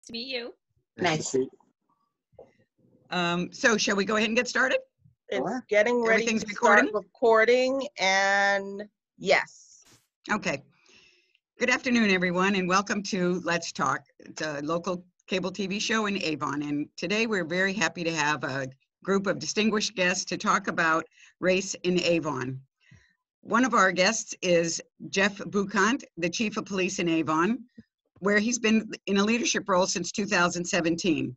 to meet you. Nice. So shall we go ahead and get started? It's getting ready Everything's to start recording, and yes. Okay. Good afternoon, everyone, and welcome to Let's Talk, the local cable TV show in Avon. And today we're very happy to have a group of distinguished guests to talk about race in Avon. One of our guests is Jeff Bukunt, the Chief of Police in Avon, where he's been in a leadership role since 2017.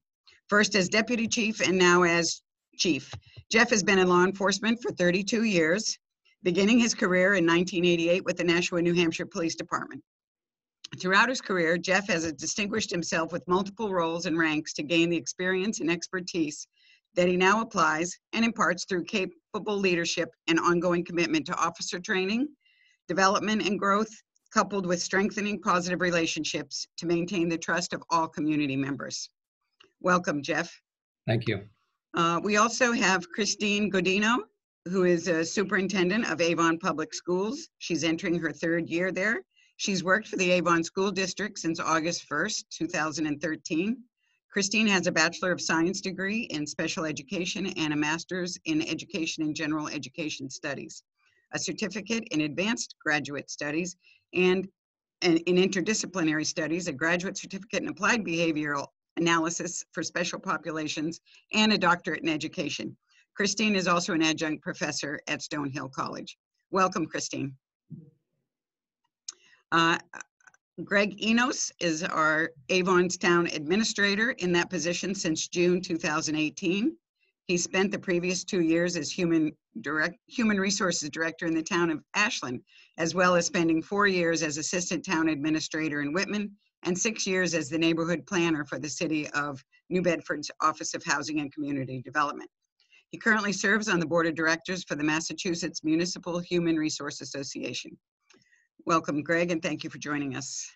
First as Deputy Chief and now as Chief. Jeff has been in law enforcement for 32 years, beginning his career in 1988 with the Nashua, New Hampshire Police Department. Throughout his career, Jeff has distinguished himself with multiple roles and ranks to gain the experience and expertise that he now applies and imparts through capable leadership and ongoing commitment to officer training, development, and growth, coupled with strengthening positive relationships to maintain the trust of all community members. Welcome, Jeff. Thank you. We also have Christine Godino, who is a superintendent of Avon Public Schools. She's entering her third year there. She's worked for the Avon School District since August 1st, 2013. Christine has a Bachelor of Science degree in Special Education and a Master's in Education and General Education Studies, a certificate in Advanced Graduate Studies, and in Interdisciplinary Studies, a graduate certificate in Applied Behavioral Analysis for Special Populations, and a doctorate in education. Christine is also an adjunct professor at Stonehill College. Welcome, Christine. Greg Enos is our Avon's town administrator in that position since June 2018. He spent the previous 2 years as Human Resources Director in the town of Ashland, as well as spending 4 years as Assistant Town Administrator in Whitman and 6 years as the Neighborhood Planner for the City of New Bedford's Office of Housing and Community Development. He currently serves on the Board of Directors for the Massachusetts Municipal Human Resource Association. Welcome, Greg, and thank you for joining us.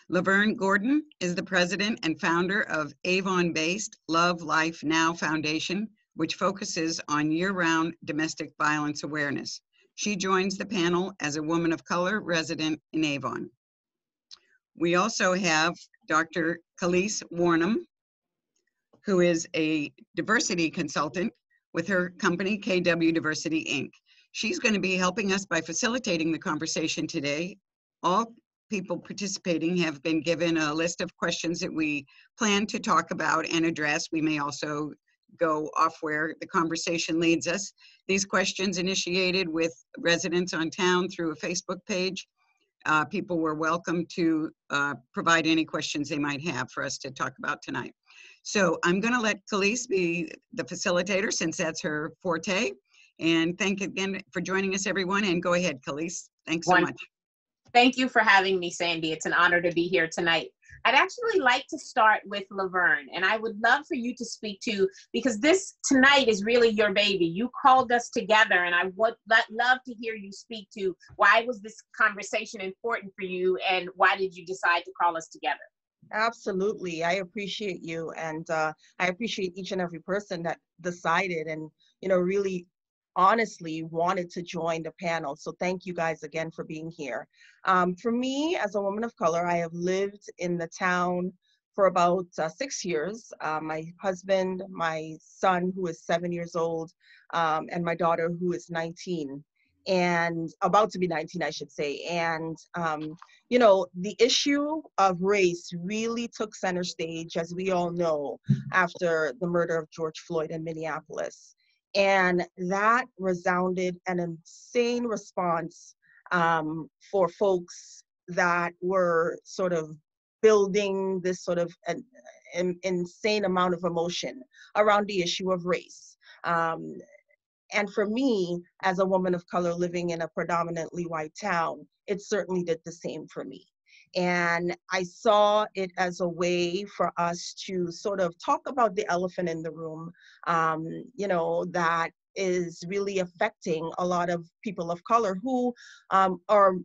Lovern Gordon is the president and founder of Avon-based Love Life Now Foundation, which focuses on year-round domestic violence awareness. She joins the panel as a woman of color resident in Avon. We also have Dr. Kalise Wornum, who is a diversity consultant with her company, KW Diversity, Inc. She's going to be helping us by facilitating the conversation today. All people participating have been given a list of questions that we plan to talk about and address. We may also go off where the conversation leads us. These questions initiated with residents on town through a Facebook page. People were welcome to provide any questions they might have for us to talk about tonight. So I'm going to let Kalise be the facilitator since that's her forte. And thank you again for joining us, everyone. And go ahead, Kalise. Thanks so much. Thank you for having me, Sandy. It's an honor to be here tonight. I'd actually like to start with Lovern, and I would love for you to speak to, because this tonight is really your baby. You called us together, and I would love to hear you speak to why was this conversation important for you, and why did you decide to call us together? Absolutely. I appreciate you, and I appreciate each and every person that decided and, really honestly wanted to join the panel. So thank you guys again for being here. For me, as a woman of color, I have lived in the town for about 6 years. My husband, my son, who is 7 years old, and my daughter, who is 19, and about to be 19, I should say. And, the issue of race really took center stage, as we all know, after the murder of George Floyd in Minneapolis. And that resounded an insane response for folks that were sort of building this sort of an insane amount of emotion around the issue of race. And for me, as a woman of color living in a predominantly white town, it certainly did the same for me. And I saw it as a way for us to sort of talk about the elephant in the room, that is really affecting a lot of people of color who are,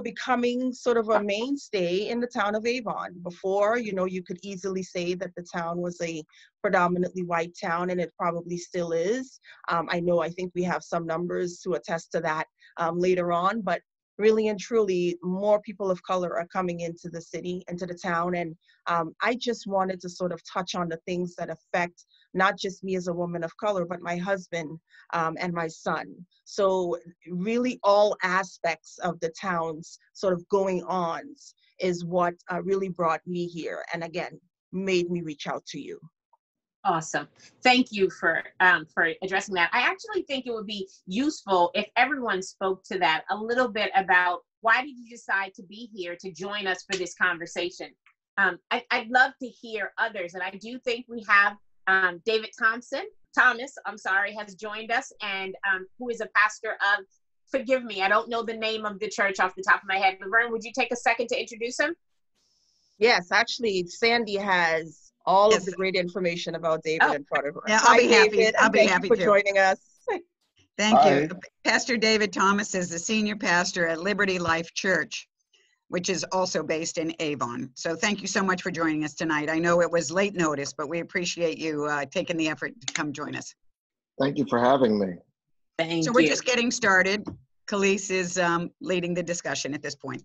becoming sort of a mainstay in the town of Avon. Before, you could easily say that the town was a predominantly white town, and it probably still is. I think we have some numbers to attest to that later on, but really and truly, more people of color are coming into the city, into the town. And I just wanted to sort of touch on the things that affect not just me as a woman of color, but my husband and my son. So really all aspects of the town's sort of going ons is what really brought me here. And again, made me reach out to you. Awesome. Thank you for addressing that. I actually think it would be useful if everyone spoke to that a little bit about why did you decide to be here to join us for this conversation? I'd love to hear others, and I do think we have David Thomas, has joined us, and who is a pastor of, forgive me, I don't know the name of the church off the top of my head. Lovern, would you take a second to introduce him? Yes, actually, Sandy has all Yes. of the great information about David in front of her. Yeah, I'll be happy. David, I'll be thank happy you for to. joining us. Thank Hi. you. Pastor David Thomas is the senior pastor at Liberty Life Church, which is also based in Avon. So thank you so much for joining us tonight. I know it was late notice, but we appreciate you taking the effort to come join us. Thank you for having me. Thank So you. we're just getting started. Kalise is leading the discussion at this point.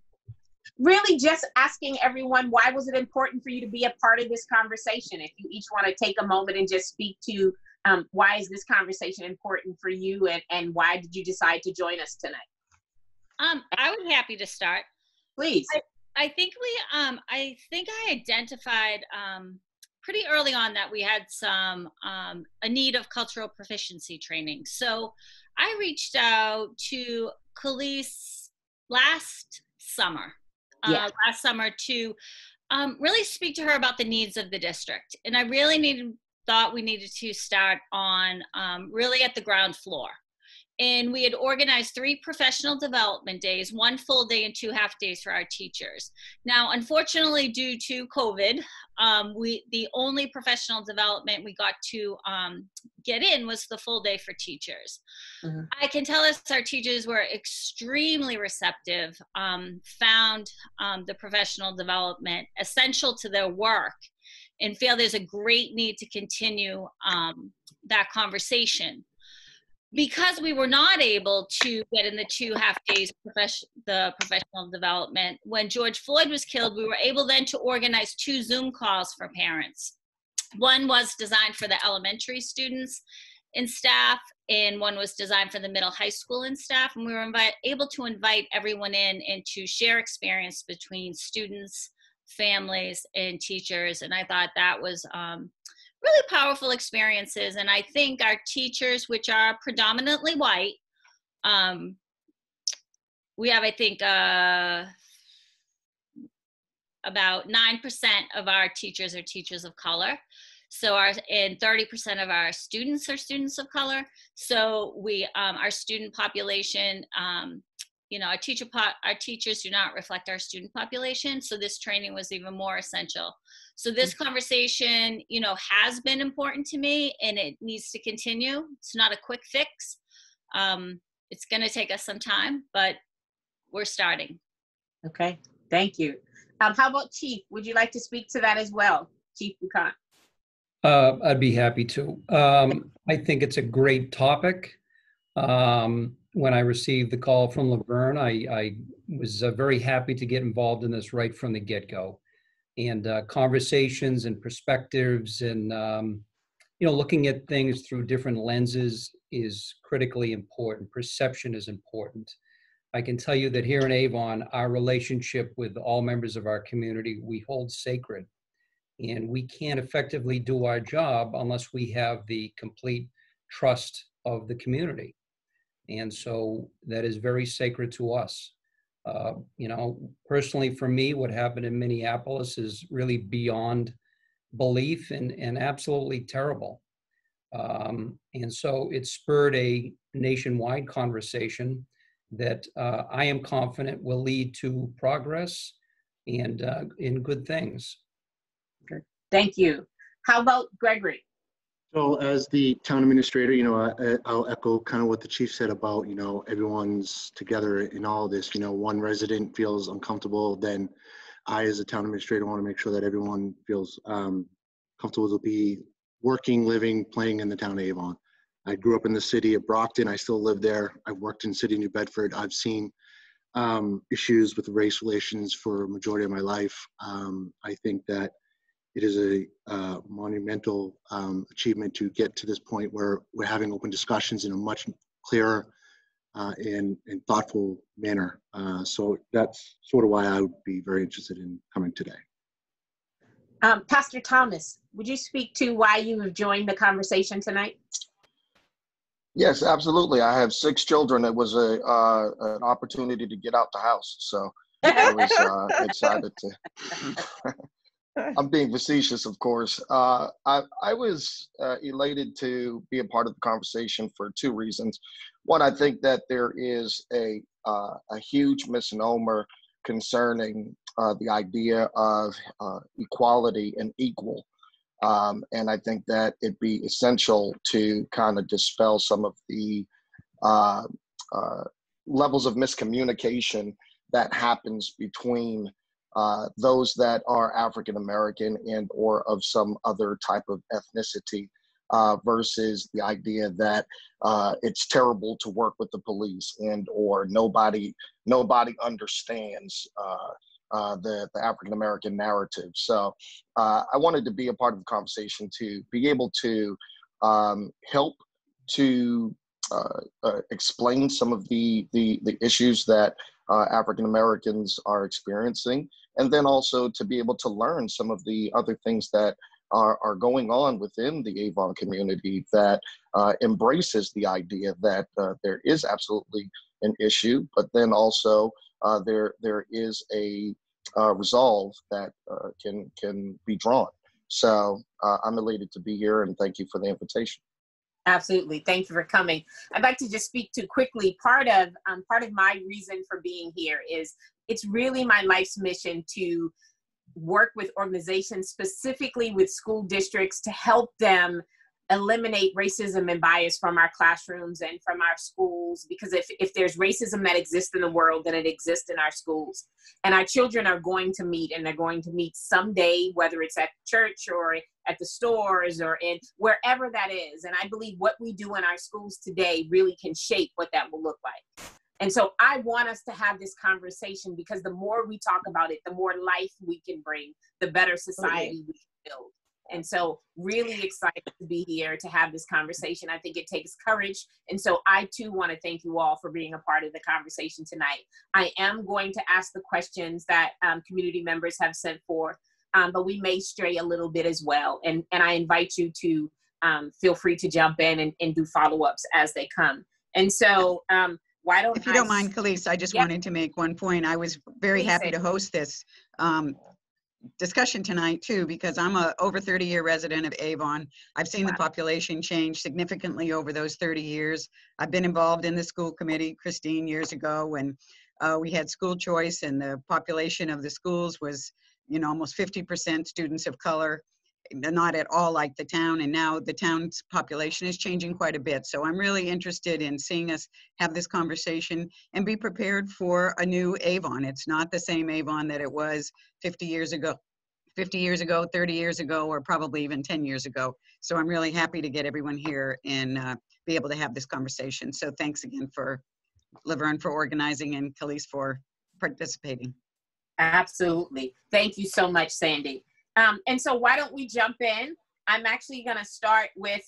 Really just asking everyone, why was it important for you to be a part of this conversation? If you each want to take a moment and just speak to why is this conversation important for you, and why did you decide to join us tonight? I would be happy to start. Please. I think I identified pretty early on that we had a need of cultural proficiency training. So I reached out to Kalise last summer to really speak to her about the needs of the district. And I really thought we needed to start on really at the ground floor. And we had organized 3 professional development days, 1 full day and 2 half days for our teachers. Now, unfortunately, due to COVID, the only professional development we got to get in was the full day for teachers. Mm-hmm. I can tell us our teachers were extremely receptive, found the professional development essential to their work, and feel there's a great need to continue that conversation. Because we were not able to get in the 2 half days the professional development, when George Floyd was killed, we were able then to organize 2 Zoom calls for parents. One was designed for the elementary students and staff, and one was designed for the middle high school and staff. And we were able to invite everyone in and to share experience between students, families, and teachers. And I thought that was really powerful experiences. And I think our teachers, which are predominantly white, we have, I think, about 9% of our teachers are teachers of color. So and 30% of our students are students of color. So our student population, our teachers do not reflect our student population. So this training was even more essential. So this conversation, has been important to me, and it needs to continue. It's not a quick fix. It's going to take us some time, but we're starting. Okay, thank you. How about Chief? Would you like to speak to that as well, Chief Buchant? I'd be happy to. I think it's a great topic. When I received the call from Lovern, I was very happy to get involved in this right from the get-go. And conversations and perspectives and, looking at things through different lenses is critically important. Perception is important. I can tell you that here in Avon, our relationship with all members of our community, we hold sacred. And we can't effectively do our job unless we have the complete trust of the community. And so that is very sacred to us. Personally for me, what happened in Minneapolis is really beyond belief and absolutely terrible. And so it spurred a nationwide conversation that I am confident will lead to progress and in good things. Okay. Thank you. How about Gregory? So as the town administrator, I'll echo kind of what the chief said about, everyone's together in all of this. One resident feels uncomfortable, then I, as a town administrator, want to make sure that everyone feels comfortable to be working, living, playing in the town of Avon. I grew up in the city of Brockton. I still live there. I've worked in city New Bedford. I've seen issues with race relations for a majority of my life. I think that it is a monumental achievement to get to this point where we're having open discussions in a much clearer and thoughtful manner. So that's sort of why I would be very interested in coming today. Pastor Thomas, would you speak to why you have joined the conversation tonight? Yes, absolutely. I have 6 children. It was an opportunity to get out the house. So I was excited to. I'm being facetious, of course. I was elated to be a part of the conversation for 2 reasons. One, I think that there is a huge misnomer concerning the idea of equality and equal. And I think that it'd be essential to kind of dispel some of the levels of miscommunication that happens between those that are African American and or of some other type of ethnicity versus the idea that it's terrible to work with the police and or nobody understands the African American narrative. So I wanted to be a part of the conversation to be able to help to explain some of the issues that African Americans are experiencing, and then also to be able to learn some of the other things that are going on within the Avon community that embraces the idea that there is absolutely an issue, but then also there is a resolve that can be drawn. So I'm elated to be here, and thank you for the invitation. Absolutely. Thank you for coming. I'd like to just speak to quickly, part of my reason for being here is it's really my life's mission to work with organizations, specifically with school districts, to help them eliminate racism and bias from our classrooms and from our schools. Because if there's racism that exists in the world, then it exists in our schools. And our children are going to meet, and they're going to meet someday, whether it's at church or at the stores or in wherever that is. And I believe what we do in our schools today really can shape what that will look like. And so I want us to have this conversation, because the more we talk about it, the more life we can bring, the better society we can build. And so really excited to be here to have this conversation. I think it takes courage. And so I too want to thank you all for being a part of the conversation tonight. I am going to ask the questions that community members have sent forth, but we may stray a little bit as well. And I invite you to feel free to jump in and do follow-ups as they come. And so why don't If you don't mind, Kalise, I just wanted to make one point. I was very happy to host this discussion tonight too, because I'm a over 30-year resident of Avon. I've seen the population change significantly over those 30 years. I've been involved in the school committee, Christine, years ago when we had school choice and the population of the schools was, almost 50% students of color, not at all like the town. And now the town's population is changing quite a bit. So I'm really interested in seeing us have this conversation and be prepared for a new Avon. It's not the same Avon that it was 50 years ago, 30 years ago, or probably even 10 years ago. So I'm really happy to get everyone here and be able to have this conversation. So thanks again for Lovern for organizing and Kalise for participating. Absolutely. Thank you so much, Sandy. And so why don't we jump in? I'm actually going to start with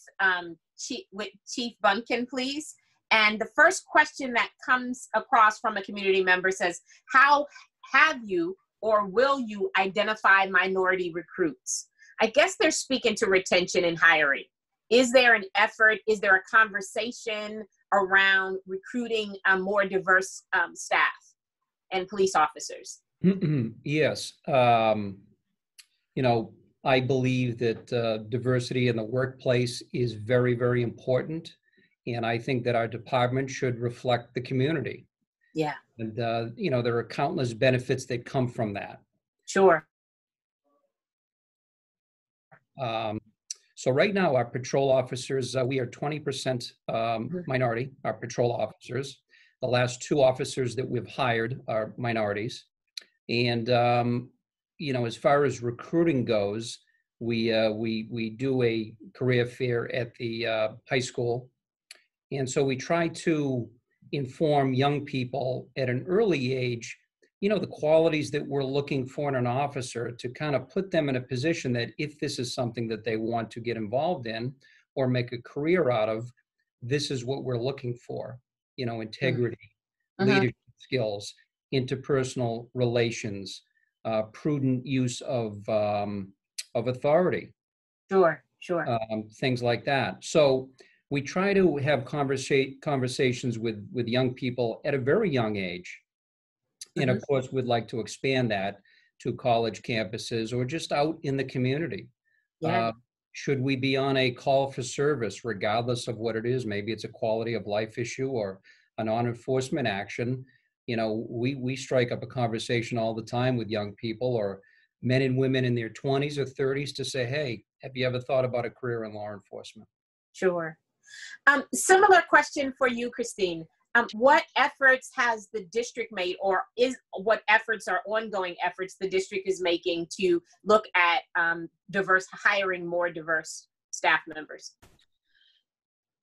Chief Buchant, please. And the first question that comes across from a community member says, how have you or will you identify minority recruits? I guess they're speaking to retention and hiring. Is there an effort? Is there a conversation around recruiting a more diverse staff and police officers? Yes. I believe that diversity in the workplace is very, very important. And I think that our department should reflect the community. Yeah. And, there are countless benefits that come from that. Sure. So right now, our patrol officers, we are 20% minority, our patrol officers. The last 2 officers that we've hired are minorities. And as far as recruiting goes, we do a career fair at the high school, and so we try to inform young people at an early age, you know, the qualities that we're looking for in an officer, to kind of put them in a position that if this is something that they want to get involved in or make a career out of, this is what we're looking for. You know, integrity, leadership skills, interpersonal relations, prudent use of authority. Sure. Things like that. So we try to have conversations with young people at a very young age. And of course, we'd like to expand that to college campuses or just out in the community. Yeah. Should we be on a call for service, regardless of what it is? Maybe it's a quality of life issue or a non-enforcement action. You know, we strike up a conversation all the time with young people or men and women in their 20s or 30s to say, hey, have you ever thought about a career in law enforcement? Sure. Similar question for you, Christine. What efforts has the district made, or what efforts are ongoing efforts the district is making to look at hiring more diverse staff members?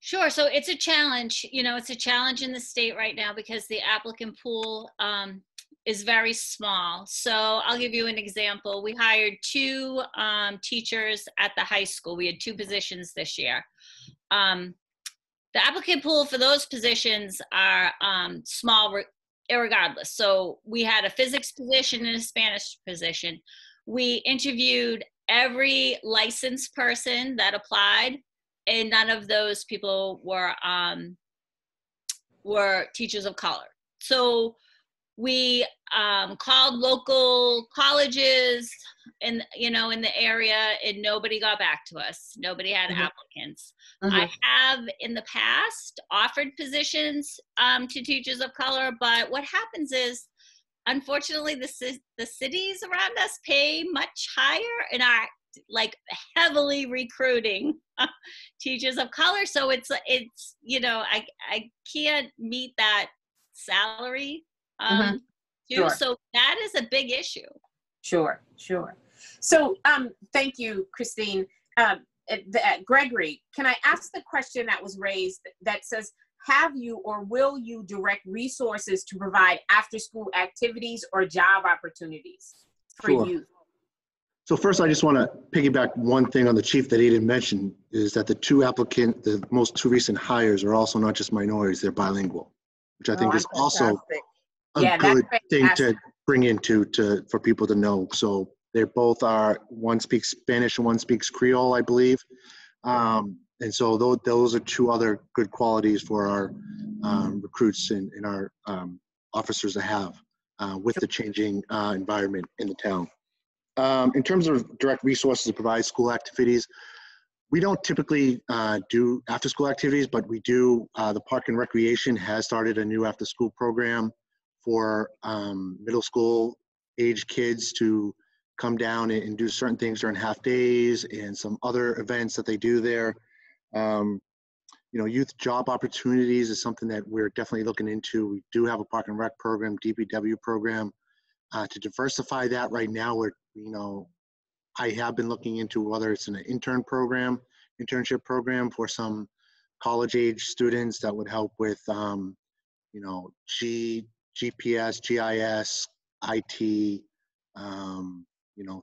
Sure. So it's a challenge. You know, it's a challenge in the state right now because the applicant pool is very small. So I'll give you an example. We hired 2 teachers at the high school. We had 2 positions this year. The applicant pool for those positions are small irregardless. So we had a physics position and a Spanish position. We interviewed every licensed person that applied, and none of those people were teachers of color. So we called local colleges in the area, and nobody got back to us. Nobody had applicants. I have in the past offered positions to teachers of color, but what happens is, unfortunately, the cities around us pay much higher and are like heavily recruiting teachers of color. So it's you know, I can't meet that salary too. Sure. So that is a big issue. Sure. So thank you, Christine. Gregory, can I ask the question that was raised that says, have you or will you direct resources to provide after-school activities or job opportunities for youth? So first, I just want to piggyback one thing on the chief that he didn't mention, is that the most 2 recent hires are also not just minorities, they're bilingual, which I think is also a good thing to bring into for people to know. So they both are, one speaks Spanish and one speaks Creole, I believe. And so those are 2 other good qualities for our recruits and our officers to have with the changing environment in the town. In terms of direct resources to provide school activities, we don't typically do after-school activities, but we do. The Park and Recreation has started a new after-school program for middle school age kids to come down and do certain things during half days and some other events that they do there. You know, youth job opportunities is something that we're definitely looking into. We do have a Park and Rec program, DPW program. To diversify that right now, I have been looking into whether it's an internship program for some college age students that would help with, GPS, GIS, IT,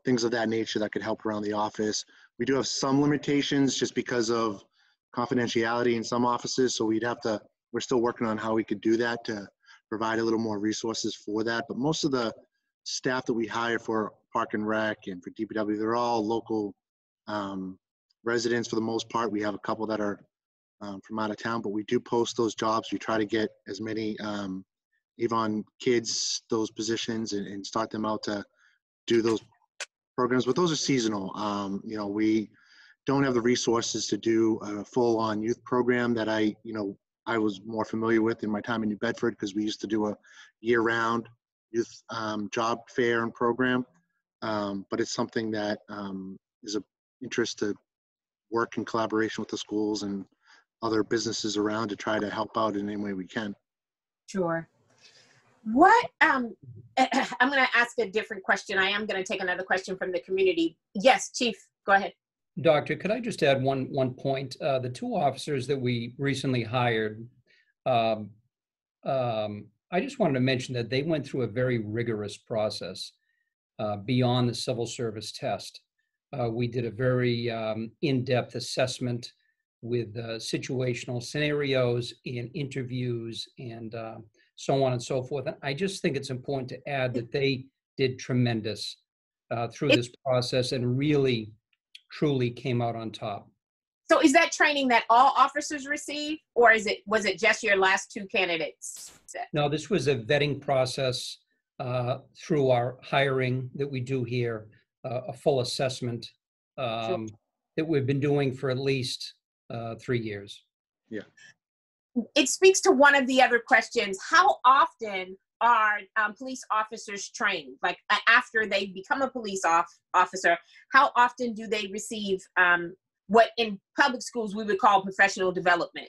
things of that nature that could help around the office. We do have some limitations just because of confidentiality in some offices. So we're still working on how we could do that to provide a little more resources for that. But most of the staff that we hire for Park and Rec and for DPW, they're all local residents for the most part. We have a couple that are from out of town, but we do post those jobs. We try to get as many Avon kids those positions and start them out to do those programs, but those are seasonal. We don't have the resources to do a full-on youth program that I was more familiar with in my time in New Bedford, because we used to do a year-round youth job fair and program. But it's something that is of interest to work in collaboration with the schools and other businesses around to try to help out in any way we can. Sure. What, I'm going to ask a different question. I am going to take another question from the community. Yes, Chief, go ahead. Doctor, could I just add one point? The 2 officers that we recently hired, I just wanted to mention that they went through a very rigorous process beyond the civil service test. We did a very in-depth assessment with situational scenarios and interviews and so on and so forth. And I just think it's important to add that they did tremendous through this process and really, truly came out on top. So is that training that all officers receive, or was it just your last two candidates? No, this was a vetting process through our hiring that we do here, a full assessment that we've been doing for at least 3 years. Yeah. It speaks to one of the other questions. How often are police officers trained? Like after they become a police officer, how often do they receive what in public schools we would call professional development?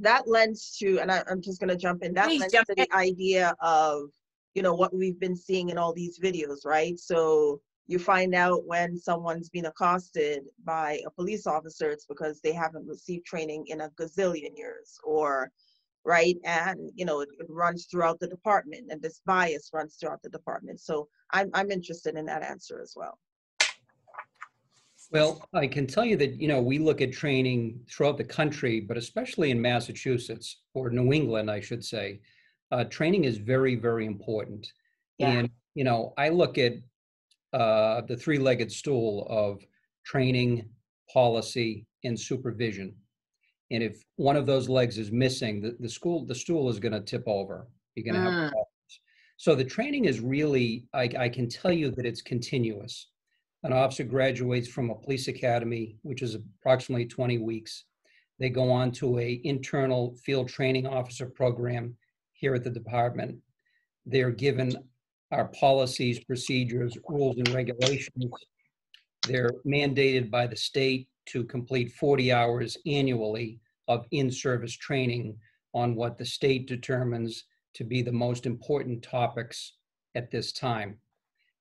That lends to, and I'm just going to jump in, that lends to the idea of, you know, what we've been seeing in all these videos, right? So you find out when someone's been accosted by a police officer, it's because they haven't received training in a gazillion years, or, right? And, you know, it runs throughout the department, and this bias runs throughout the department. So I'm interested in that answer as well. Well, I can tell you that, you know, we look at training throughout the country, but especially in Massachusetts, or New England, I should say, training is very, very important. Yeah. And, you know, I look at the three-legged stool of training, policy, and supervision. And if one of those legs is missing, the stool is going to tip over. You're going to have problems. So the training is really, I can tell you that it's continuous. An officer graduates from a police academy, which is approximately 20 weeks. They go on to an internal field training officer program here at the department. They're given our policies, procedures, rules, and regulations. They're mandated by the state to complete 40 hours annually of in-service training on what the state determines to be the most important topics at this time.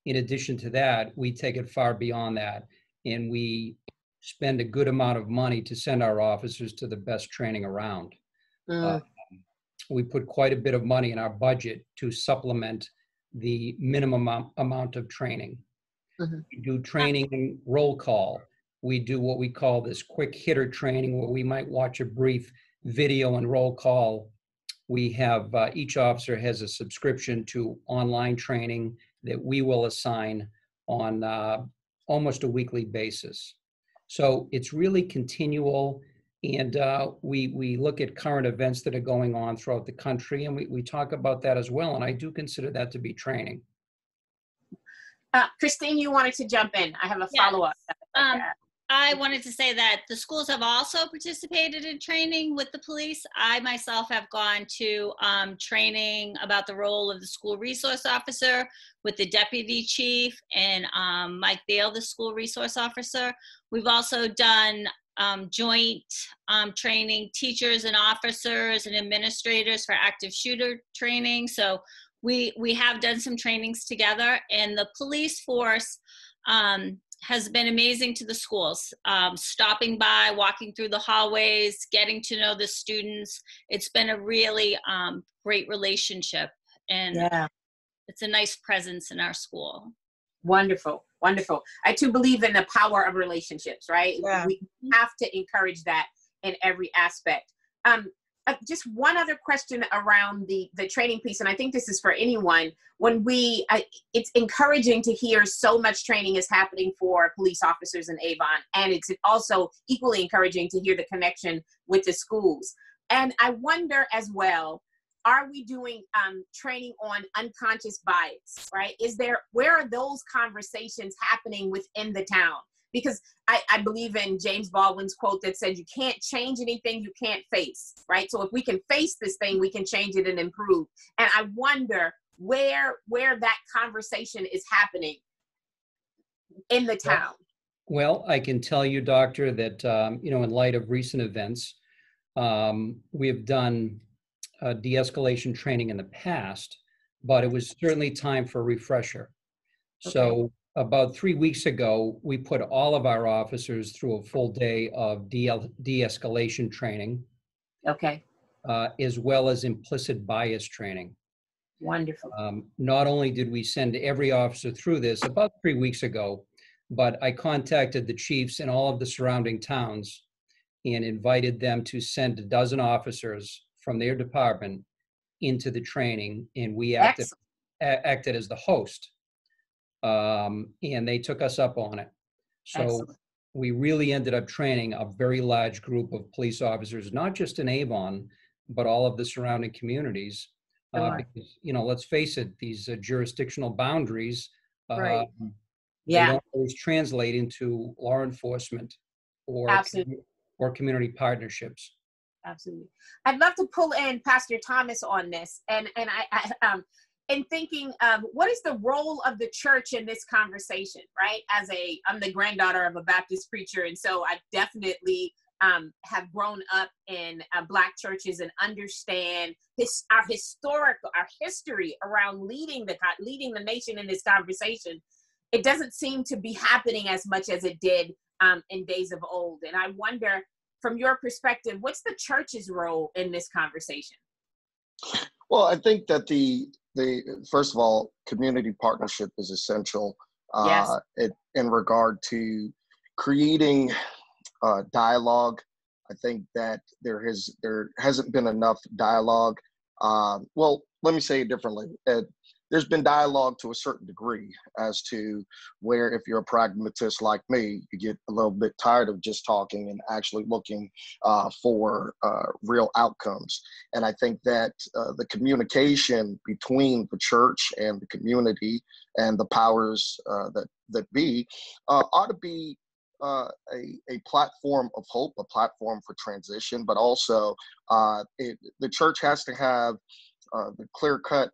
In addition to that, we take it far beyond that, and we spend a good amount of money to send our officers to the best training around. We put quite a bit of money in our budget to supplement the minimum amount of training. We do training and roll call. We do what we call this quick hitter training, where we might watch a brief video and roll call. We have, each officer has a subscription to online training that we will assign on almost a weekly basis. So it's really continual, and we look at current events that are going on throughout the country, and we talk about that as well, and I do consider that to be training. Christine, you wanted to jump in. I have a follow-up. I wanted to say that the schools have also participated in training with the police. I myself have gone to training about the role of the school resource officer with the deputy chief and Mike Bale, the school resource officer. We've also done joint training, teachers and officers and administrators for active shooter training. So we have done some trainings together, and the police force has been amazing to the schools, stopping by, walking through the hallways, getting to know the students. It's been a really great relationship, and it's a nice presence in our school. Wonderful, wonderful. I too believe in the power of relationships, right? Yeah. We have to encourage that in every aspect. Just one other question around the training piece, and I think this is for anyone. When it's encouraging to hear so much training is happening for police officers in Avon, and it's also equally encouraging to hear the connection with the schools. And I wonder as well, are we doing training on unconscious bias, right? Where are those conversations happening within the town? Because I believe in James Baldwin's quote that said, you can't change anything you can't face, right? So if we can face this thing, we can change it and improve. And I wonder where that conversation is happening in the town. Well, I can tell you, Doctor, that, you know, in light of recent events, we have done de-escalation training in the past, but it was certainly time for a refresher. Okay. So about 3 weeks ago, we put all of our officers through a full day of de-escalation training. Okay. as well as implicit bias training. Wonderful. Not only did we send every officer through this about 3 weeks ago, but I contacted the chiefs in all of the surrounding towns and invited them to send a dozen officers from their department into the training, and we acted as the host. And they took us up on it. So Excellent. we really ended up training a very large group of police officers, not just in Avon, but all of the surrounding communities. Sure. Because, you know, let's face it, these jurisdictional boundaries, Right. they don't always translate into law enforcement or Absolutely. or community partnerships. Absolutely. I'd love to pull in Pastor Thomas on this, and I in thinking of what is the role of the church in this conversation, right? I'm the granddaughter of a Baptist preacher, and so I definitely have grown up in Black churches and understand our history around leading the nation in this conversation. It doesn't seem to be happening as much as it did in days of old. And I wonder, from your perspective, what's the church's role in this conversation? Well, I think that the first of all, community partnership is essential Yes. in regard to creating dialogue. I think that there hasn't been enough dialogue. Well, let me say it differently. There's been dialogue to a certain degree as to where, if you're a pragmatist like me, you get a little bit tired of just talking and actually looking for real outcomes. And I think that the communication between the church and the community and the powers that be ought to be a platform of hope, a platform for transition, but also the church has to have the clear-cut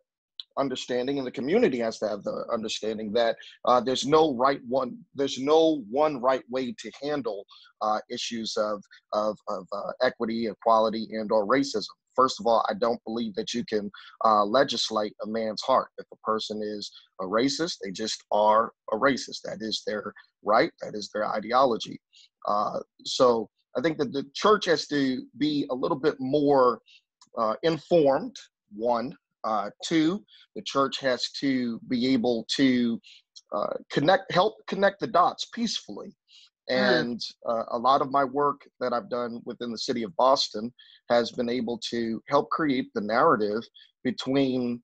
understanding, and the community has to have the understanding that there's no one right way to handle issues of equity, equality, and or racism. First of all, I don't believe that you can legislate a man's heart. If a person is a racist, they just are a racist. That is their right. That is their ideology. So I think that the church has to be a little bit more informed, one. Two, the church has to be able to help connect the dots peacefully. And a lot of my work that I've done within the city of Boston has been able to help create the narrative between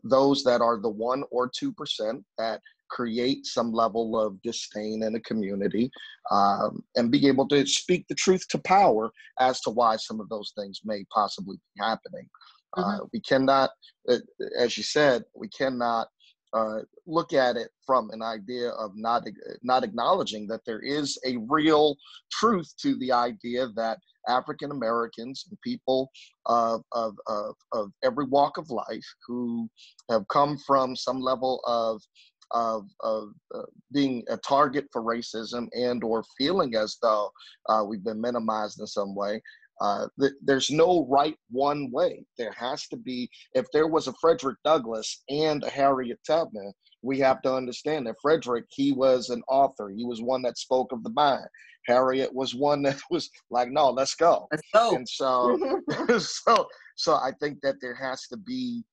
those that are the 1 or 2% that create some level of disdain in a community, and be able to speak the truth to power as to why some of those things may possibly be happening. We cannot, as you said, we cannot look at it from an idea of not acknowledging that there is a real truth to the idea that African Americans and people of every walk of life who have come from some level of being a target for racism and or feeling as though we've been minimized in some way. There's no right one way. There has to be, if there was a Frederick Douglass and a Harriet Tubman, we have to understand that Frederick, he was an author. He was one that spoke of the mind. Harriet was one that was like, no, let's go. Let's go. And so, so I think that there has to be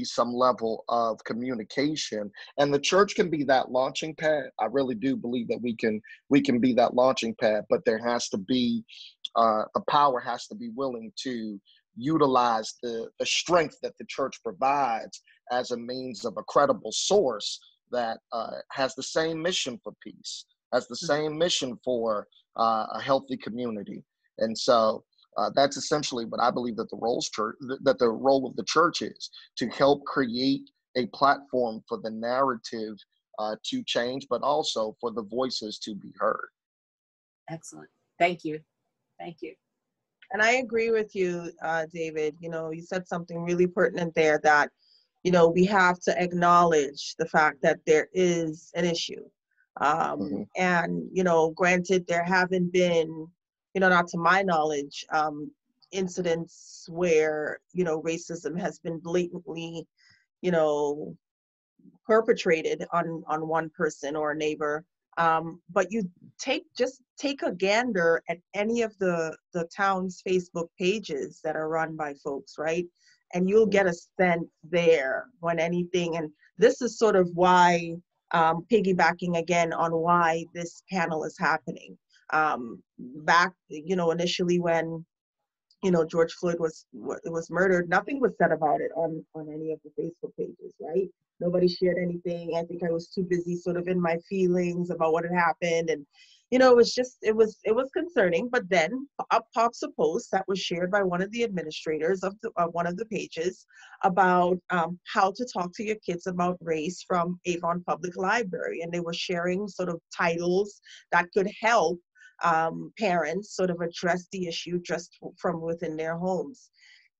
some level of communication, and the church can be that launching pad. I really do believe that we can be that launching pad, but there has to be a power has to be willing to utilize the strength that the church provides as a means of a credible source that has the same mission for peace, has the same mission for a healthy community. And so that's essentially what I believe that the role of the church is, to help create a platform for the narrative to change, but also for the voices to be heard. Excellent. Thank you. Thank you. And I agree with you, David. You know, you said something really pertinent there, that, you know, we have to acknowledge the fact that there is an issue. And, you know, granted, there haven't been, you know, not to my knowledge, incidents where, you know, racism has been blatantly, you know, perpetrated on one person or a neighbor. But you just take a gander at any of the town's Facebook pages that are run by folks, right? And you'll get a sense there when anything, and this is sort of why, piggybacking again on why this panel is happening. Back, initially when, George Floyd was murdered, nothing was said about it on any of the Facebook pages, right? Nobody shared anything. I think I was too busy sort of in my feelings about what had happened. And, it was concerning. But then up pops a post that was shared by one of the administrators of one of the pages about how to talk to your kids about race from Avon Public Library. And they were sharing sort of titles that could help parents sort of address the issue just from within their homes.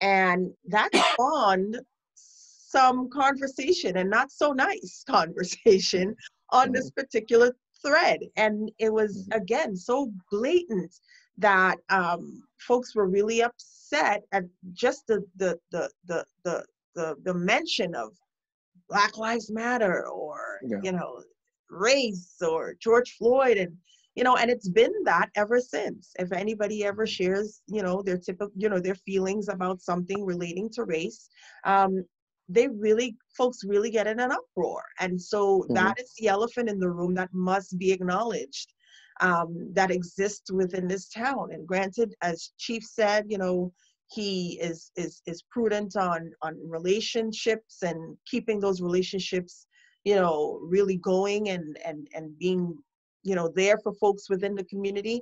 And that spawned some conversation, and not so nice conversation, on this particular thread. And it was, again, so blatant that folks were really upset at just the mention of Black Lives Matter, or race, or George Floyd, and and it's been that ever since. If anybody ever shares their typical their feelings about something relating to race, folks really get in an uproar. And so that is the elephant in the room that must be acknowledged, that exists within this town. And granted, as Chief said, he is prudent on relationships and keeping those relationships really going, and being there for folks within the community.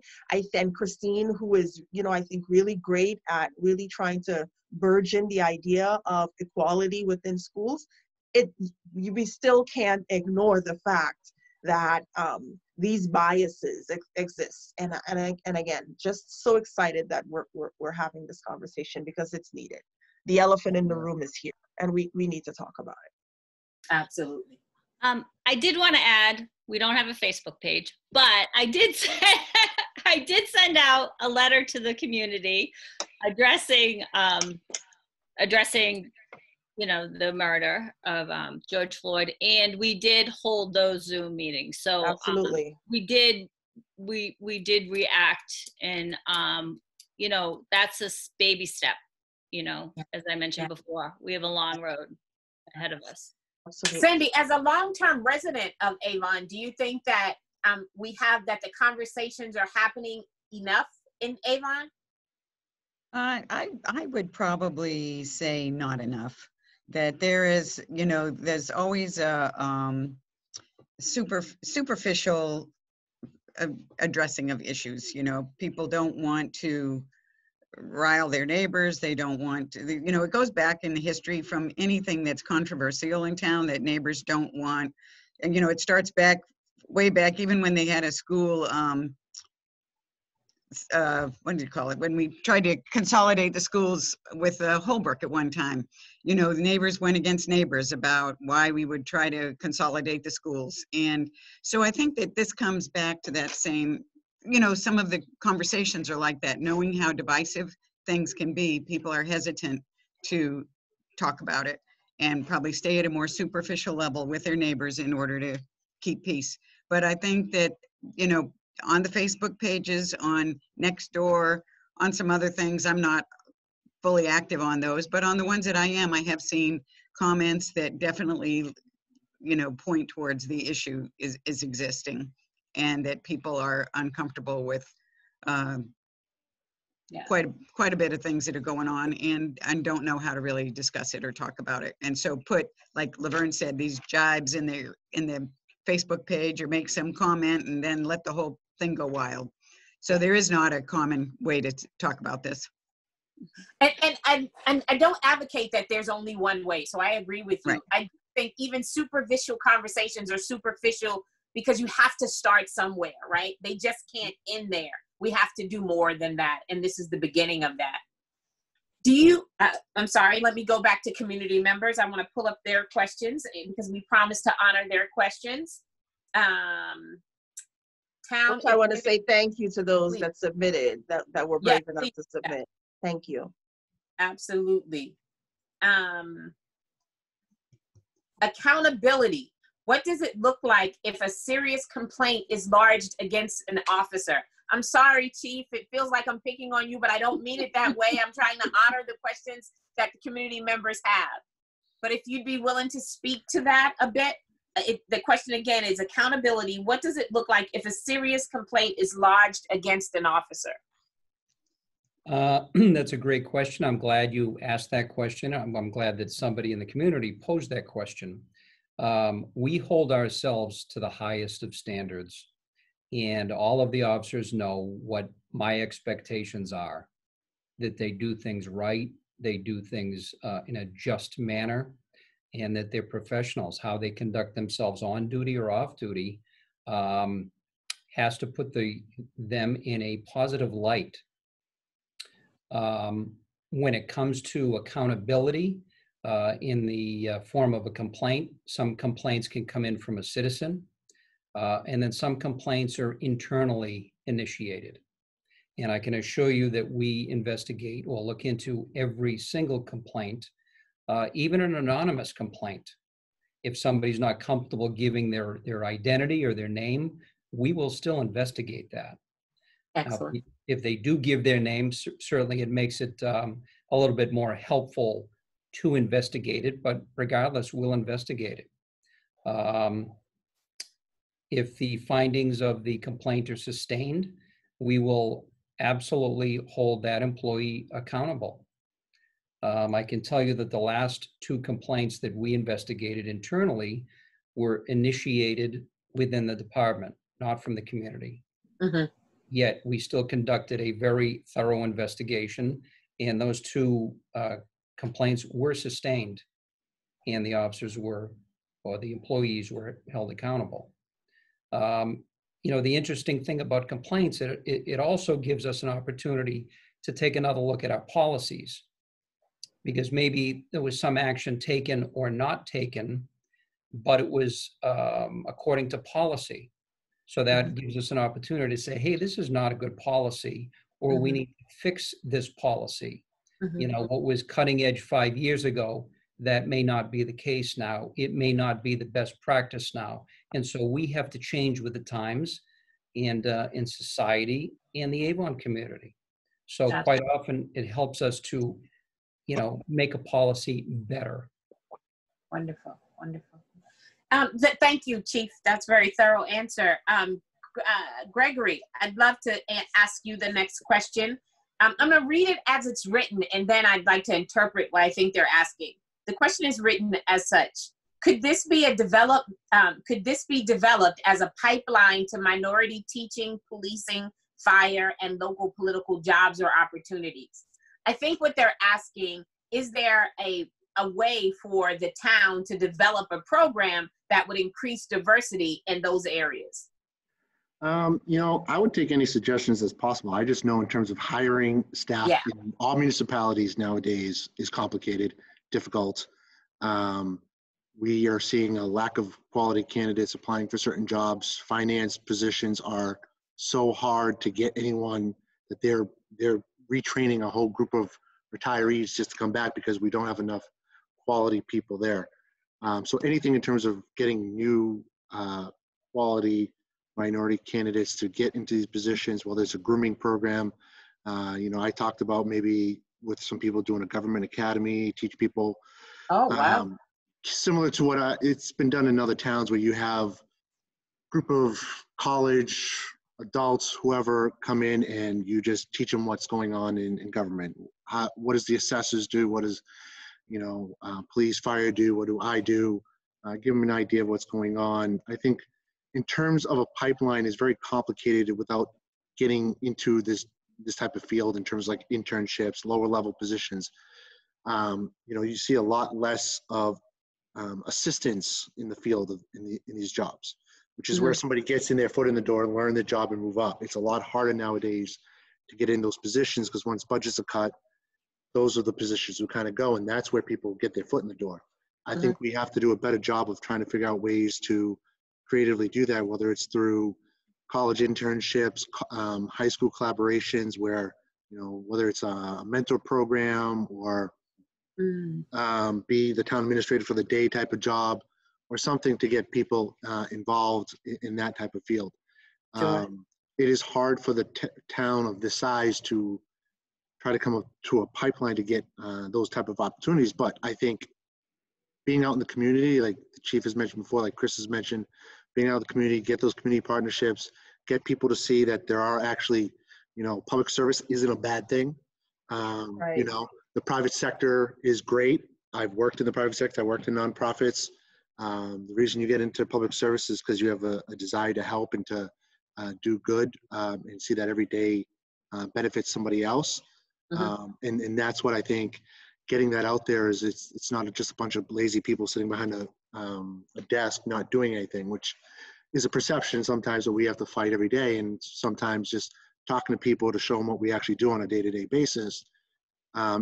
And Christine, who is I think really great at really trying to burgeon the idea of equality within schools. We still can't ignore the fact that these biases exist. And again, just so excited that we're having this conversation, because it's needed. The elephant in the room is here, and we need to talk about it. Absolutely. I did want to add, we don't have a Facebook page, but I did send out a letter to the community addressing the murder of George Floyd, and we did hold those Zoom meetings. So absolutely, we did react, and that's a baby step. As I mentioned before, we have a long road ahead of us. Absolutely. Sandy, as a long-term resident of Avon, do you think that the conversations are happening enough in Avon? I would probably say not enough. That there is, there's always a superficial addressing of issues. People don't want to rile their neighbors. They don't want to, it goes back in history from anything that's controversial in town that neighbors don't want. And, it starts way back, even when they had a school, what do you call it? When we tried to consolidate the schools with Holbrook at one time, the neighbors went against neighbors about why we would try to consolidate the schools. And so I think that this comes back to that same, some of the conversations are like that, knowing how divisive things can be. People are hesitant to talk about it and probably stay at a more superficial level with their neighbors in order to keep peace. But I think that, on the Facebook pages, on Nextdoor, on some other things, I'm not fully active on those, but on the ones that I am, I have seen comments that definitely, point towards the issue is existing, and that people are uncomfortable with quite a bit of things that are going on, and don't know how to really discuss it or talk about it. And so put, like Lovern said, these jibes in the Facebook page, or make some comment and then let the whole thing go wild. So there is not a common way to talk about this. And I don't advocate that there's only one way. So I agree with you. Right. I think even superficial conversations are superficial because you have to start somewhere, right? They just can't end there. We have to do more than that. And this is the beginning of that. I'm sorry, let me go back to community members. I want to pull up their questions because we promised to honor their questions. I want to say thank you to those that submitted, that were brave enough to submit. Thank you. Absolutely. Accountability. What does it look like if a serious complaint is lodged against an officer? I'm sorry, Chief, it feels like I'm picking on you, but I don't mean it that way. I'm trying to honor the questions that the community members have. But if you'd be willing to speak to that a bit, the question again is accountability. What does it look like if a serious complaint is lodged against an officer? That's a great question. I'm glad you asked that question. I'm glad that somebody in the community posed that question. We hold ourselves to the highest of standards, and all of the officers know what my expectations are, that they do things right, they do things in a just manner, and that they're professionals. How they conduct themselves on duty or off duty has to put them in a positive light. When it comes to accountability in the form of a complaint, some complaints can come in from a citizen, and then some complaints are internally initiated. And I can assure you that we investigate or look into every single complaint, even an anonymous complaint. If somebody's not comfortable giving their identity or their name, we will still investigate that. Excellent. If they do give their name, certainly it makes it a little bit more helpful to investigate it, but regardless, we'll investigate it. If the findings of the complaint are sustained, we will absolutely hold that employee accountable. I can tell you that the last 2 complaints that we investigated internally were initiated within the department, not from the community. Mm-hmm. Yet we still conducted a very thorough investigation, and those 2 complaints were sustained, and the officers were, or the employees were held accountable. The interesting thing about complaints, it also gives us an opportunity to take another look at our policies, because maybe there was some action taken or not taken, but it was according to policy. So that gives us an opportunity to say, hey, this is not a good policy, or we need to fix this policy. What was cutting edge 5 years ago, that may not be the case now. It may not be the best practice now. And so we have to change with the times and in society and the Avon community. So quite often it helps us to, make a policy better. Wonderful, wonderful. Thank you, Chief. That's a very thorough answer. Gregory, I'd love to ask you the next question. I'm going to read it as it's written, and then I'd like to interpret what I think they're asking. The question is written as such: Could this be developed as a pipeline to minority teaching, policing, fire, and local political jobs or opportunities? I think what they're asking, is there a way for the town to develop a program that would increase diversity in those areas? I would take any suggestions as possible. I just know in terms of hiring staff in all municipalities nowadays is complicated, difficult. We are seeing a lack of quality candidates applying for certain jobs. Finance positions are so hard to get anyone that they're retraining a whole group of retirees just to come back because we don't have enough quality people there. So anything in terms of getting new quality minority candidates to get into these positions, whether it's a grooming program. I talked about maybe with some people doing a government academy, teach people. Oh, wow. Similar to what it's been done in other towns where you have a group of college adults, whoever, come in and you just teach them what's going on in government. What does the assessors do? What does, police, fire do? What do I do? Give them an idea of what's going on. I think in terms of a pipeline is very complicated without getting into this type of field in terms of like internships, lower level positions. You see a lot less of assistance in the field in these jobs, which is where somebody gets in their foot in the door and learn the job and move up. It's a lot harder nowadays to get in those positions because once budgets are cut, those are the positions who kind of go, and that's where people get their foot in the door. I think we have to do a better job of trying to figure out ways to creatively do that, whether it's through college internships, high school collaborations where, whether it's a mentor program or be the town administrator for the day type of job, or something to get people involved in that type of field. Sure. It is hard for the town of this size to try to come up to a pipeline to get those type of opportunities. But I think being out in the community, like the chief has mentioned before, like Chris has mentioned, being out in the community, get those community partnerships, get people to see that there are actually, you know, public service isn't a bad thing. Right. You know, the private sector is great. I've worked in the private sector. I worked in nonprofits. The reason you get into public service is because you have a desire to help and to do good and see that every day benefits somebody else. And that's what I think getting that out there is. It's not just a bunch of lazy people sitting behind a desk not doing anything, which is a perception sometimes that we have to fight every day. And sometimes just talking to people to show them what we actually do on a day-to-day basis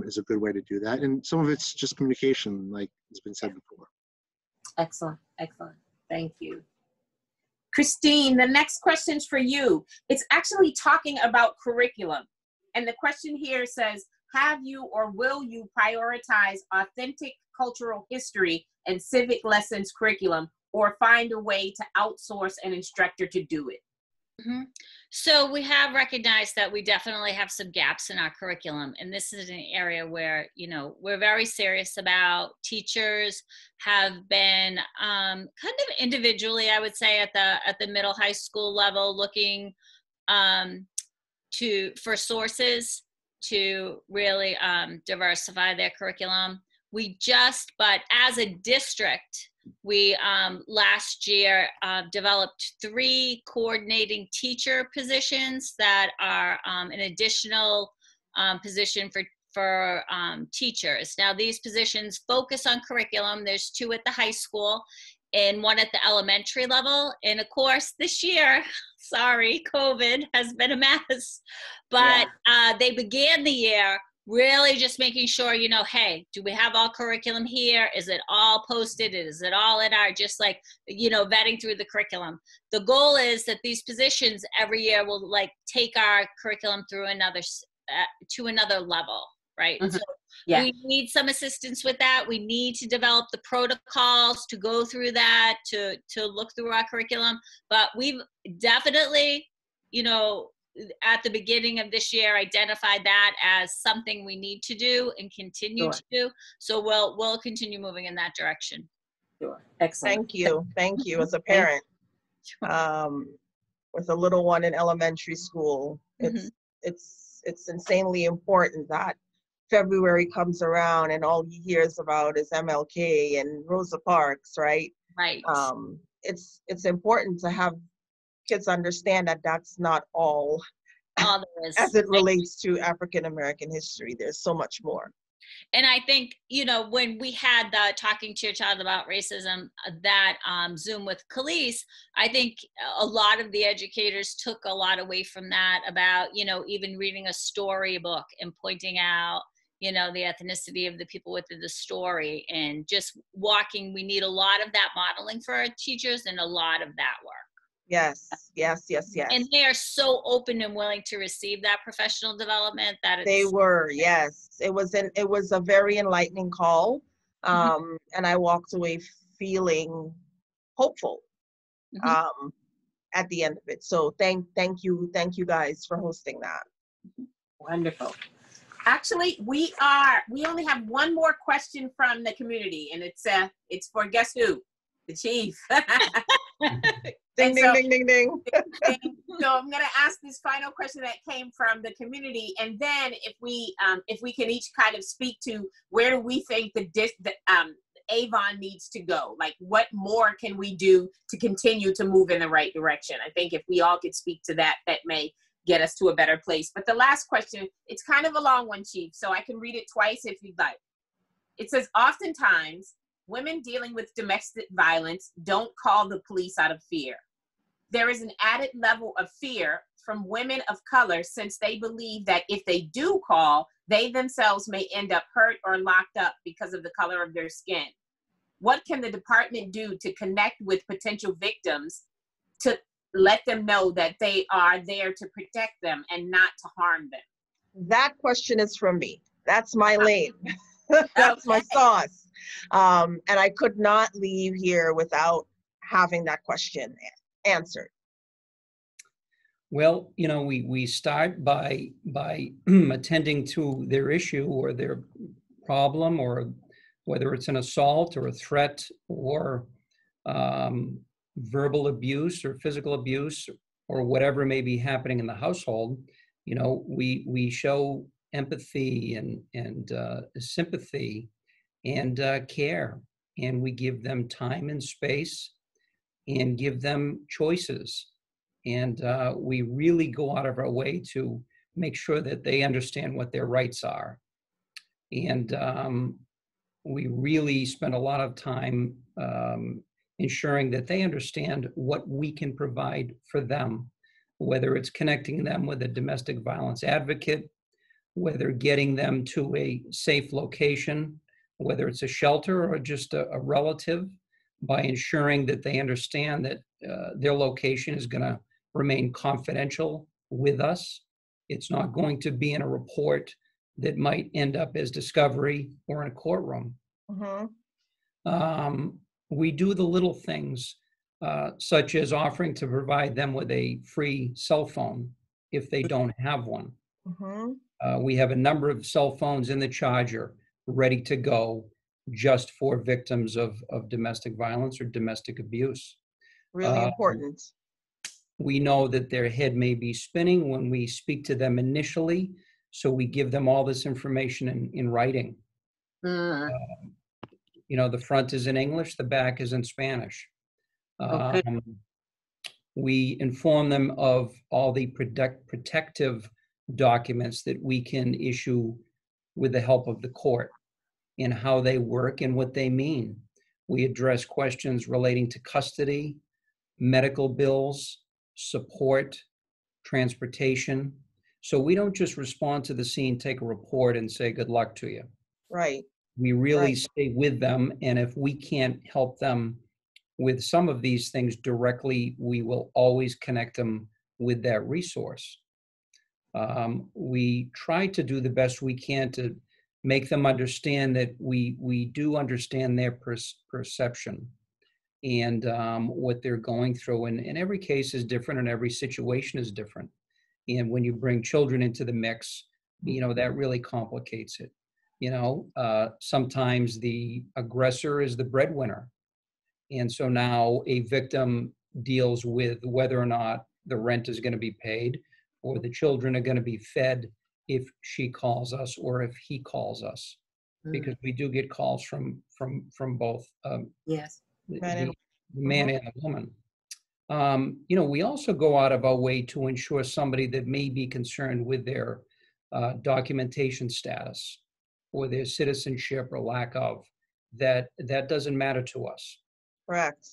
is a good way to do that. And some of it's just communication, like has been said before. Excellent, excellent. Thank you. Christine, the next question's for you. It's actually talking about curriculum. And the question here says, have you or will you prioritize authentic cultural history and civic lessons curriculum, or find a way to outsource an instructor to do it? So we have recognized that we definitely have some gaps in our curriculum, and this is an area where, you know, we're very serious about. Teachers have been kind of individually, I would say, at the middle high school level, looking for sources to really diversify their curriculum. But as a district, we last year developed 3 coordinating teacher positions that are an additional position for teachers. Now, these positions focus on curriculum. There's 2 at the high school and 1 at the elementary level. And of course, this year, sorry, COVID has been a mess. But they began the year really just making sure, you know, hey, do we have all curriculum here? Is it all posted? Is it all in our, just like, you know, vetting through the curriculum. The goal is that these positions every year will like take our curriculum through to another level, right? So we need some assistance with that. We need to develop the protocols to go through that, to look through our curriculum. But we've definitely, you know, at the beginning of this year, identified that as something we need to do and continue to do. So we'll continue moving in that direction. Sure. Excellent. Thank you. As a parent, with a little one in elementary school, it's insanely important that February comes around and all he hears about is MLK and Rosa Parks, right? Right. It's important to have kids understand that that's not all there is. As it relates to African American history. There's so much more. And I think, you know, when we had the Talking to Your Child About Racism, that Zoom with Kalise, I think a lot of the educators took a lot away from that about, you know, even reading a storybook and pointing out, you know, the ethnicity of the people within the story, and just walking. We need a lot of that modeling for our teachers and a lot of that work. Yes. And they are so open and willing to receive that professional development that they were, yes. It was a very enlightening call. And I walked away feeling hopeful at the end of it. So thank you guys for hosting that. Wonderful. Actually, we only have one more question from the community, and it's for guess who? The chief. Ding, ding, ding. So I'm going to ask this final question that came from the community, and then if we can each kind of speak to where we think the Avon needs to go, like what more can we do to continue to move in the right direction? I think if we all could speak to that, that may get us to a better place. But the last question, it's kind of a long one, Chief, so I can read it twice if you'd like. It says, oftentimes, women dealing with domestic violence don't call the police out of fear. There is an added level of fear from women of color, since they believe that if they do call, they themselves may end up hurt or locked up because of the color of their skin. What can the department do to connect with potential victims to let them know that they are there to protect them and not to harm them? That question is from me. That's my lane. That's my sauce. And I could not leave here without having that question answered. Well, you know, we start by attending to their issue or their problem, or whether it's an assault or a threat or verbal abuse or physical abuse or whatever may be happening in the household. You know, we show empathy and sympathy and care, and we give them time and space and give them choices. And we really go out of our way to make sure that they understand what their rights are. And we really spend a lot of time ensuring that they understand what we can provide for them, whether it's connecting them with a domestic violence advocate, whether getting them to a safe location, whether it's a shelter or just a relative, by ensuring that they understand that their location is going to remain confidential with us. It's not going to be in a report that might end up as discovery or in a courtroom. Mm-hmm. We do the little things, such as offering to provide them with a free cell phone if they don't have one. Mm-hmm. We have a number of cell phones in the charger ready to go just for victims of domestic violence or domestic abuse. Really important. We know that their head may be spinning when we speak to them initially, so we give them all this information in writing. You know, the front is in English, the back is in Spanish. Okay. We inform them of all the protective documents that we can issue with the help of the court and how they work and what they mean. We address questions relating to custody, medical bills, support, transportation. So we don't just respond to the scene, take a report, and say good luck to you. Right. We really Right. stay with them, and if we can't help them with some of these things directly, we will always connect them with that resource. We try to do the best we can to make them understand that we do understand their perception and what they're going through. And every case is different and every situation is different. And when you bring children into the mix, you know, that really complicates it. You know, sometimes the aggressor is the breadwinner. And so now a victim deals with whether or not the rent is going to be paid or the children are going to be fed if she calls us or if he calls us, because we do get calls from both. Yes. The man and the woman. You know, we also go out of our way to ensure somebody that may be concerned with their documentation status or their citizenship or lack of, that doesn't matter to us. Correct.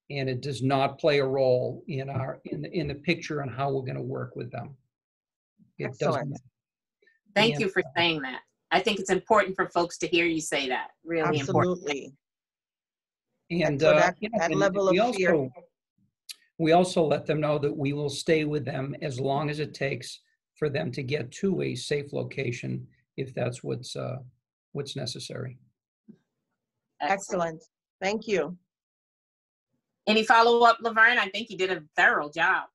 And it does not play a role in the picture on how we're going to work with them. It doesn't matter. Thank you for saying that. I think it's important for folks to hear you say that. Really Absolutely. important. And so that, you know, that and level of fear. We also let them know that we will stay with them as long as it takes for them to get to a safe location, if that's what's necessary. Excellent. Thank you. Any follow-up, Lovern? I think you did a thorough job.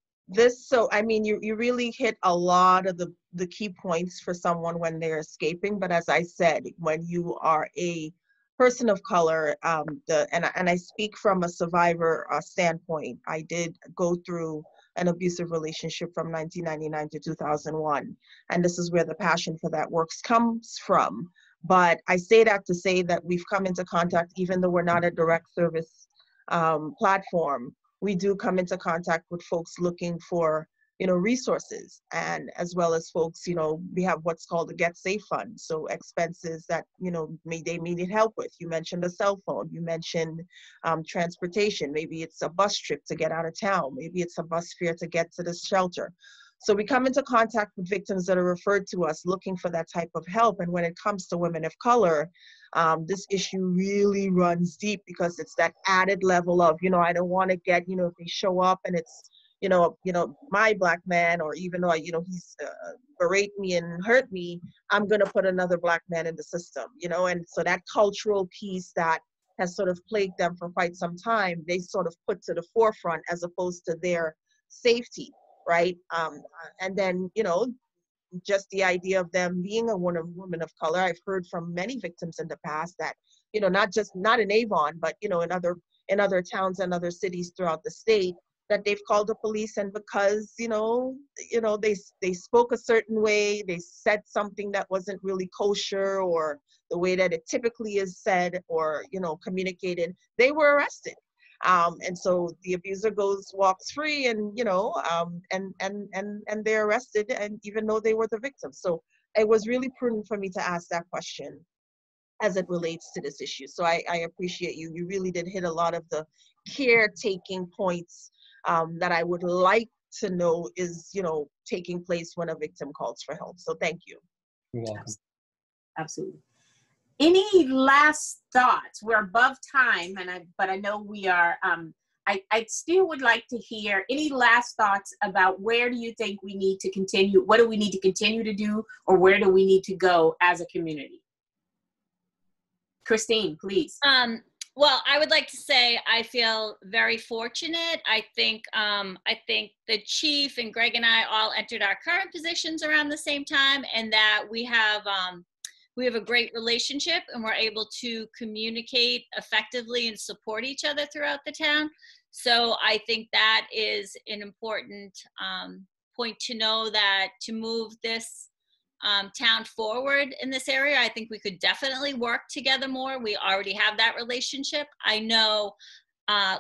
So I mean, you really hit a lot of the key points for someone when they're escaping. But as I said, when you are a person of color, and I speak from a survivor standpoint, I did go through an abusive relationship from 1999 to 2001, and this is where the passion for that work comes from. But I say that to say that we've come into contact, even though we're not a direct service platform, we do come into contact with folks looking for, you know, resources, and as well as folks, you know, we have what's called a Get Safe Fund. So expenses that, you know, they need help with. You mentioned a cell phone, you mentioned transportation. Maybe it's a bus trip to get out of town. Maybe it's a bus fare to get to the shelter. So we come into contact with victims that are referred to us looking for that type of help. And when it comes to women of color, this issue really runs deep, because it's that added level of, you know, I don't want to get, you know, if they show up and it's, my black man, or even though, he's berate me and hurt me, I'm going to put another black man in the system, and so that cultural piece that has sort of plagued them for quite some time, they sort of put to the forefront as opposed to their safety, right? And then, just the idea of them being a woman of color. I've heard from many victims in the past that, not in Avon, but, in other towns and other cities throughout the state, that they've called the police, and because, they spoke a certain way, they said something that wasn't really kosher, or the way that it typically is said, or, communicated, they were arrested. And so the abuser walks free, and and they're arrested, and even though they were the victim. So it was really prudent for me to ask that question as it relates to this issue. So I appreciate you. You really did hit a lot of the caretaking points that I would like to know is, taking place when a victim calls for help. So thank you. You're welcome. Absolutely. Any last thoughts? We're above time, but I know we are. I still would like to hear any last thoughts about where do you think we need to continue? What do we need to continue to do, or where do we need to go as a community? Christine, please. Well, I would like to say I feel very fortunate. I think the chief and Greg and I all entered our current positions around the same time, and that we have a great relationship, and we're able to communicate effectively and support each other throughout the town. So I think that is an important point to know, that to move this town forward in this area, I think we could definitely work together more. We already have that relationship. I know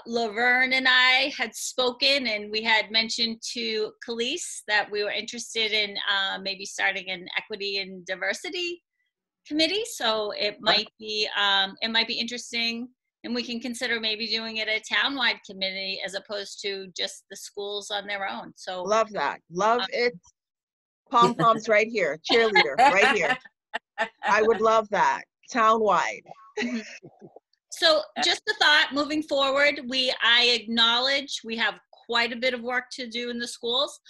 Lovern and I had spoken, and we had mentioned to Kalise that we were interested in maybe starting an equity and diversity committee. So it might be interesting, and we can consider maybe doing it a townwide committee as opposed to just the schools on their own. So love that. Love it. Pom-poms right here. Cheerleader right here. I would love that. Townwide. So just a thought moving forward, I acknowledge we have quite a bit of work to do in the schools.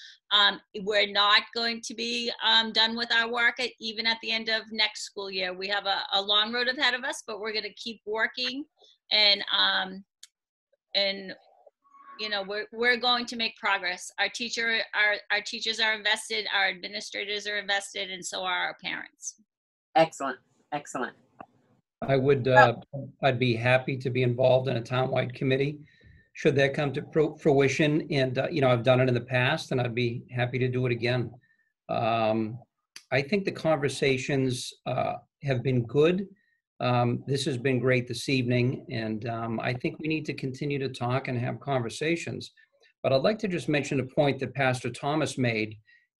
We're not going to be done with our work even at the end of next school year. We have a long road ahead of us, but we're going to keep working, and we're going to make progress. Our teachers are invested, our administrators are invested, and so are our parents. Excellent, excellent. I'd be happy to be involved in a townwide committee should that come to fruition. And, I've done it in the past, and I'd be happy to do it again. I think the conversations have been good. This has been great this evening, and I think we need to continue to talk and have conversations. But I'd like to just mention a point that Pastor Thomas made,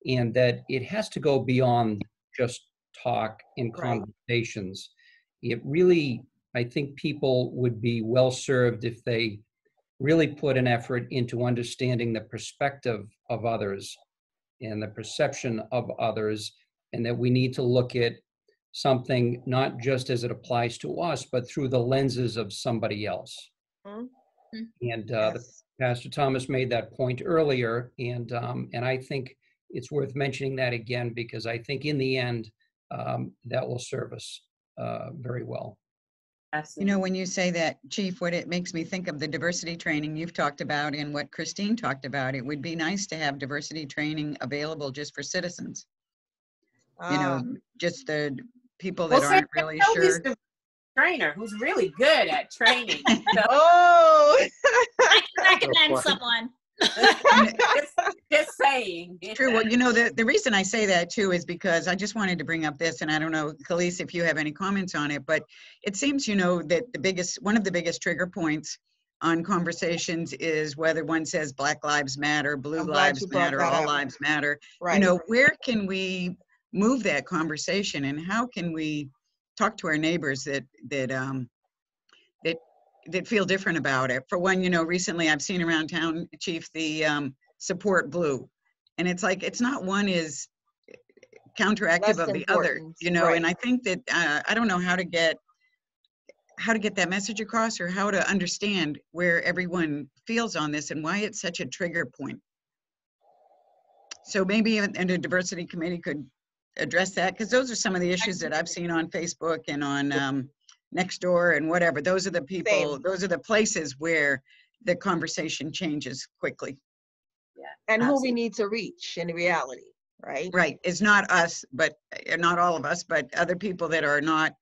and that it has to go beyond just talk and conversations. It really, I think people would be well served if they really put an effort into understanding the perspective of others and the perception of others, and that we need to look at something not just as it applies to us, but through the lenses of somebody else. Mm-hmm. And Pastor Thomas made that point earlier, and I think it's worth mentioning that again, because I think in the end, that will serve us very well. Absolutely. When you say that, Chief, what it makes me think of the diversity training you've talked about and what Christine talked about. It would be nice to have diversity training available just for citizens. Just the people that aren't really sure. Trainer who's really good at training. Oh, I can recommend someone. Just saying. True. Well, the reason I say that too is because I just wanted to bring up this, and I don't know, Kalise, if you have any comments on it, but it seems, that one of the biggest trigger points on conversations is whether one says Black Lives Matter, Blue Lives Matter, All Lives Matter. Right. Where can we move that conversation, and how can we talk to our neighbors that feel different about it? For one, recently I've seen around town, Chief, the support blue, and it's like it's not one is counteractive of the other, Right. And I think that I don't know how to get that message across, or how to understand where everyone feels on this and why it's such a trigger point. So maybe and the diversity committee could address that, because those are some of the issues that I've seen on Facebook and on Nextdoor and whatever. Those are the people, Same. those are the places where the conversation changes quickly. Yeah. And who we Absolutely. need to reach in reality, right? Right. It's not us, but not all of us, but other people that are not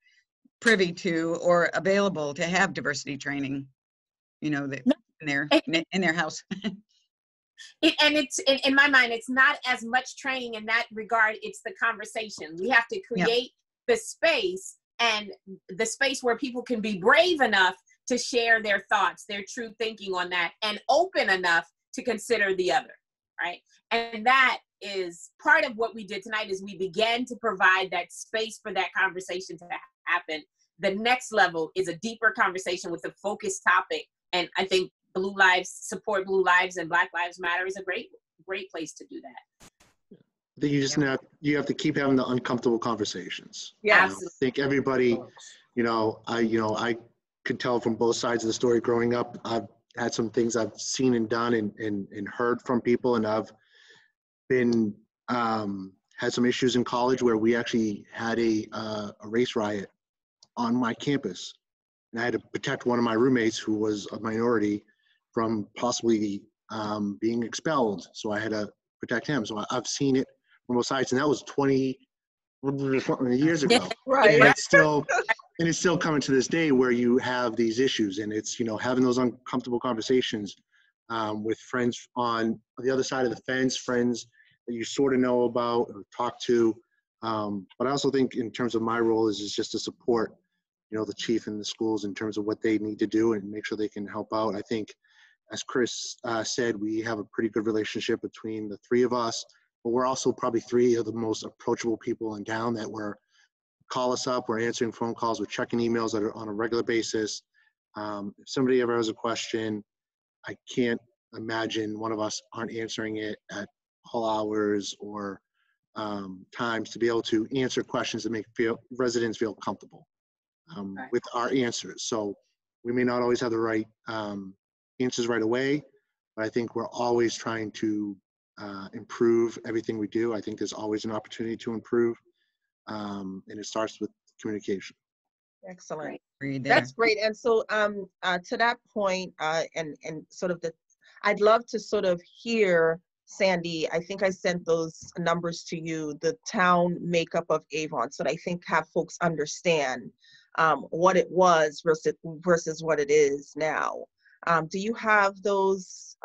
privy to or available to have diversity training, you know, that in their house. And it's in my mind, it's not as much training in that regard. It's the conversation. We have to create the space, and the space where people can be brave enough to share their thoughts, their true thinking on that, and open enough to consider the other, right? And that is part of what we did tonight, is we began to provide that space for that conversation to happen. The next level is a deeper conversation with a focused topic. And I think Blue Lives, support Blue Lives and Black Lives Matter is a great place to do that. I think you just you have to keep having the uncomfortable conversations. Yeah. I think everybody, I could tell from both sides of the story growing up. I've had some things I've seen and done and heard from people, and I've been had some issues in college where we actually had a race riot on my campus, and I had to protect one of my roommates who was a minority from possibly being expelled. So I had to protect him. So I've seen it from both sides, and that was 20 years ago. Right. And it's still coming to this day where you have these issues, and it's, having those uncomfortable conversations with friends on the other side of the fence, friends that you sort of know about or talk to. But I also think in terms of my role is just to support, the chief and the schools in terms of what they need to do and make sure they can help out. I think, as Chris said, we have a pretty good relationship between the three of us, but we're also probably three of the most approachable people in town that call us up, we're answering phone calls, we're checking emails that are on a regular basis. If somebody ever has a question, I can't imagine one of us aren't answering it at all hours or times to be able to answer questions that make residents feel comfortable with our answers. So we may not always have the right answers right away, but I think we're always trying to improve everything we do. I think there's always an opportunity to improve, and it starts with communication. Excellent. That's That's great. And so to that point, and sort of I'd love to sort of hear, Sandy, I think I sent those numbers to you, the town makeup of Avon, so that I think have folks understand what it was versus what it is now. Do you have those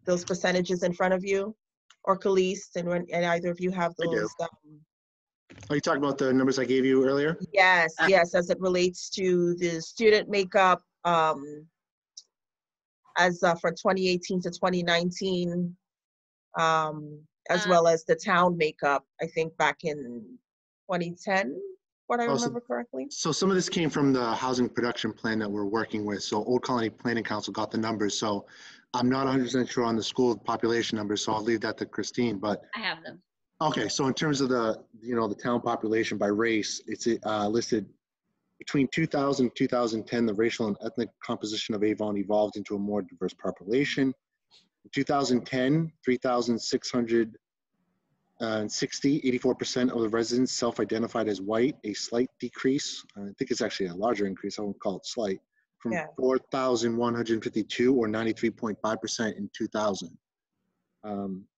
percentages in front of you, or Kalise, and either of you have those? Are you talking about the numbers I gave you earlier? Yes, as it relates to the student makeup, as for 2018 to 2019, as well as the town makeup, I think back in 2010, what I remember correctly. So some of this came from the housing production plan that we're working with. So Old Colony Planning Council got the numbers. So I'm not 100% sure on the school population numbers, so I'll leave that to Christine. But I have them. okay, so in terms of the town population by race, it's listed between 2000 and 2010. The racial and ethnic composition of Avon evolved into a more diverse population. In 2010, 3,660, 84% of the residents self-identified as white, a slight decrease. I think it's actually a larger increase. I won't call it slight. From 4,152 or 93.5% in 2000.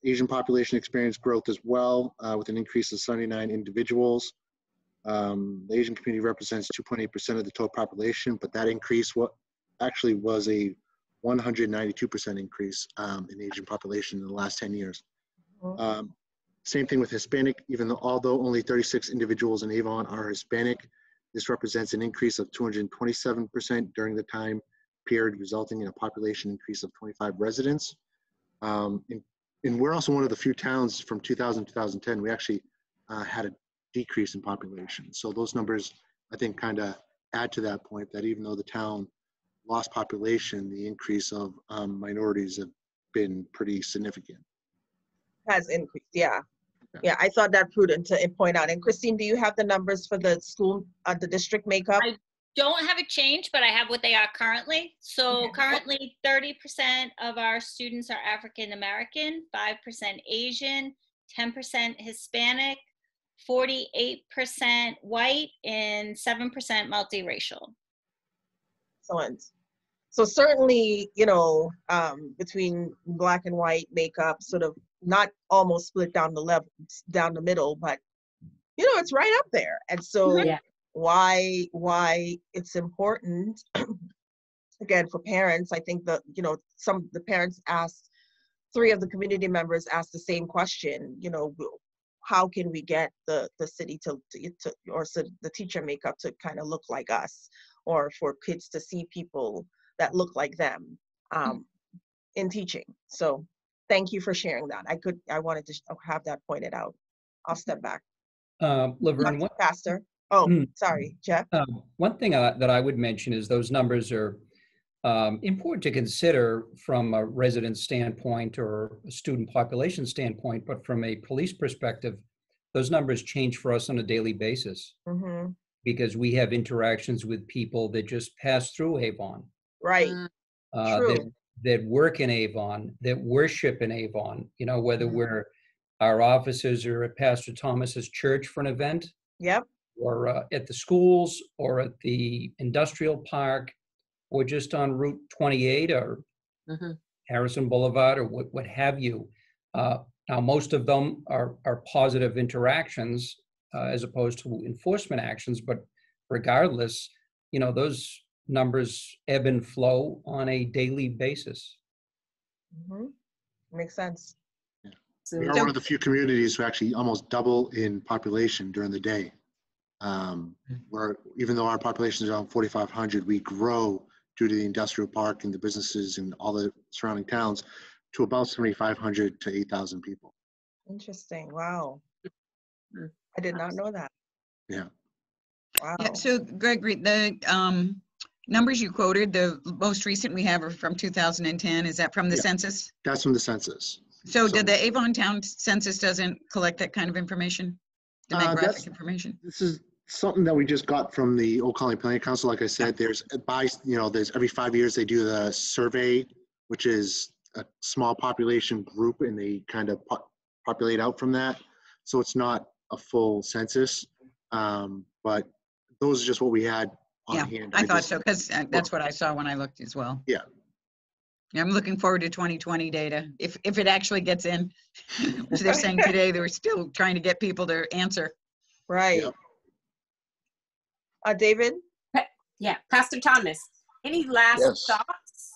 Asian population experienced growth as well, with an increase of 79 individuals. The Asian community represents 2.8% of the total population, but that increase actually was a 192% increase in Asian population in the last 10 years. Same thing with Hispanic, although only 36 individuals in Avon are Hispanic, this represents an increase of 227% during the time period, resulting in a population increase of 25 residents. And we're also one of the few towns from 2000 to 2010, we actually had a decrease in population. So those numbers, I think, kind of add to that point that even though the town lost population, the increase of minorities have been pretty significant. Has increased, yeah. Yeah, I thought that prudent to point out. And Christine, do you have the numbers for the school, the district makeup? don't have it changed, but I have what they are currently. So currently 30% of our students are African American, 5% Asian, 10% Hispanic, 48% white, and 7% multiracial. Excellent. So certainly, you know, between Black and white makeup, sort of not almost split down down the middle, but you know, it's right up there. And so Yeah. why it's important, again, for parents, I think that, you know, the parents asked, 3 of the community members asked the same question, you know, how can we get the city or so the teacher makeup to kind of look like us, or for kids to see people that look like them in teaching. So thank you for sharing that. I wanted to have that pointed out. I'll step back. Lovern, Pastor. Oh, sorry, Jeff. one thing that I would mention is those numbers are important to consider from a resident standpoint or a student population standpoint, but from a police perspective, those numbers change for us on a daily basis because we have interactions with people that just pass through Avon. Right. True. That work in Avon, that worship in Avon, you know, whether our officers are at Pastor Thomas's church for an event, yep, or at the schools, or at the industrial park, or just on Route 28 or Harrison Boulevard, or what have you. Now, most of them are positive interactions as opposed to enforcement actions, but regardless, you know, those numbers ebb and flow on a daily basis. Makes sense. Yeah. We are one of the few communities who actually almost double in population during the day. Where even though our population is around 4,500, we grow due to the industrial park and the businesses and all the surrounding towns to about 7,500 to 8,000 people. Interesting. Wow. I did not know that. Yeah. Wow. Yeah, so Gregory, the numbers you quoted, the most recent we have are from 2010. Is that from the census? That's from the census. So did the Avon Town census doesn't collect that kind of information, demographic information? This is something that we just got from the Old Colony Planning Council. Like I said, there's every 5 years they do the survey, which is a small population group, and they kind of populate out from that. So it's not a full census, but those are just what we had on hand. I thought so, because that's what I saw when I looked as well. Yeah. I'm looking forward to 2020 data, if it actually gets in. Which they're saying today they're still trying to get people to answer. Right. David? Yeah, Pastor Thomas, any last thoughts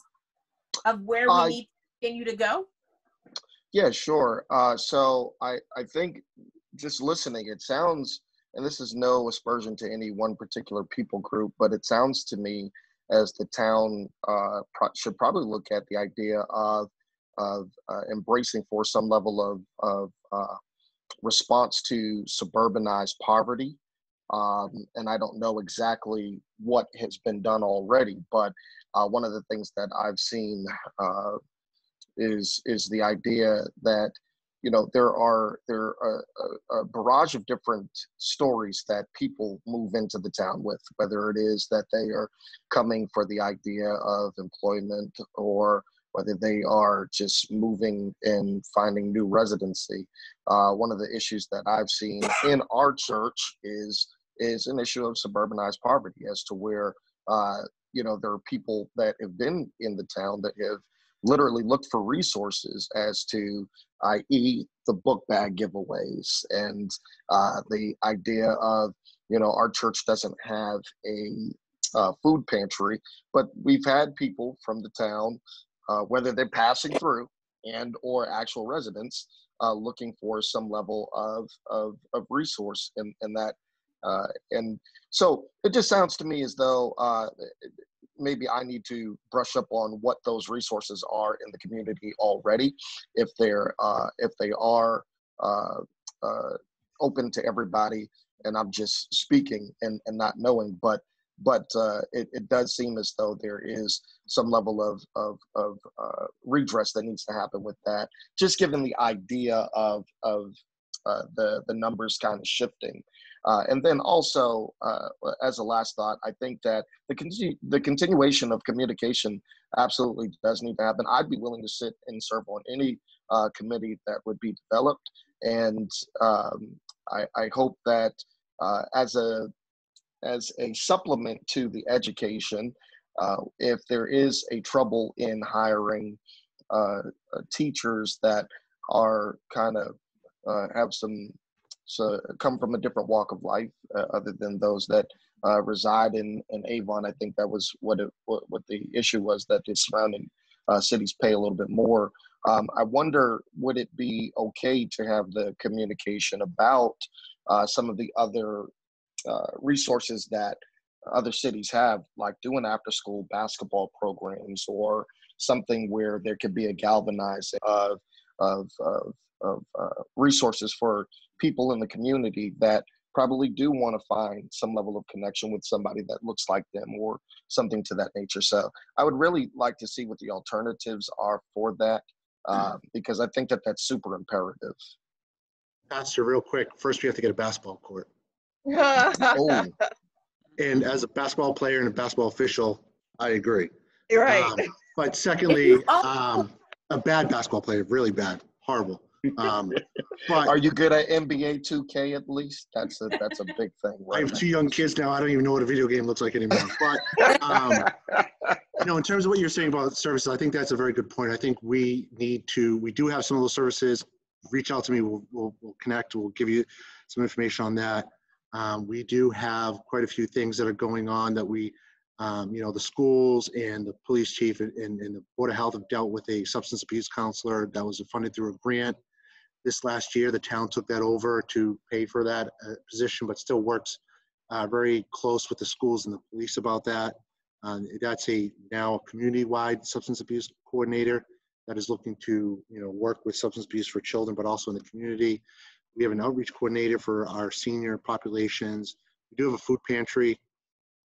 of where we need to continue to go? Yeah, sure. So I think just listening, it sounds, and this is no aspersion to any one particular people group, but it sounds to me as the town should probably look at the idea of embracing for some level of response to suburbanized poverty. And I don't know exactly what has been done already, but one of the things that I've seen is the idea that, you know, there are a barrage of different stories that people move into the town with, whether it is that they are coming for the idea of employment or whether they are just moving and finding new residency. One of the issues that I've seen in our church is an issue of suburbanized poverty, as to where, you know, there are people that have been in the town that have literally looked for resources, as to, i.e. the book bag giveaways and the idea of, you know, our church doesn't have a food pantry, but we've had people from the town, whether they're passing through and or actual residents, looking for some level of resource in that. And so it just sounds to me as though maybe I need to brush up on what those resources are in the community already, if they are open to everybody. And I'm just speaking and not knowing, but it does seem as though there is some level of redress that needs to happen with that, just given the idea of the numbers kind of shifting. And then also, as a last thought, I think that the continuation of communication absolutely does need to happen. I'd be willing to sit and serve on any committee that would be developed. And I hope that as a supplement to the education, if there is a trouble in hiring teachers that are kind of have come from a different walk of life other than those that reside in Avon. I think that was what the issue was, that the surrounding cities pay a little bit more. I wonder, would it be okay to have the communication about some of the other resources that other cities have, like doing after-school basketball programs, or something where there could be a galvanizing of resources for people in the community that probably do want to find some level of connection with somebody that looks like them or something to that nature. So I would really like to see what the alternatives are for that, because I think that that's super imperative. Pastor, real quick, first we have to get a basketball court. Oh, And as a basketball player and a basketball official, I agree. You're right. But secondly, a bad basketball player, really bad, horrible. But are you good at NBA 2K at least? That's a big thing. Right I have now. 2 young kids now. I don't even know what a video game looks like anymore. But in terms of what you're saying about services, I think that's a very good point. I think we do have some of those services. Reach out to me. We'll connect. We'll give you some information on that. We do have quite a few things that are going on that we, the schools and the police chief and the Board of Health have dealt with a substance abuse counselor that was funded through a grant. This last year, the town took that over to pay for that position, but still works very close with the schools and the police about that. That's now a community-wide substance abuse coordinator that is looking to work with substance abuse for children, but also in the community. We have an outreach coordinator for our senior populations. We do have a food pantry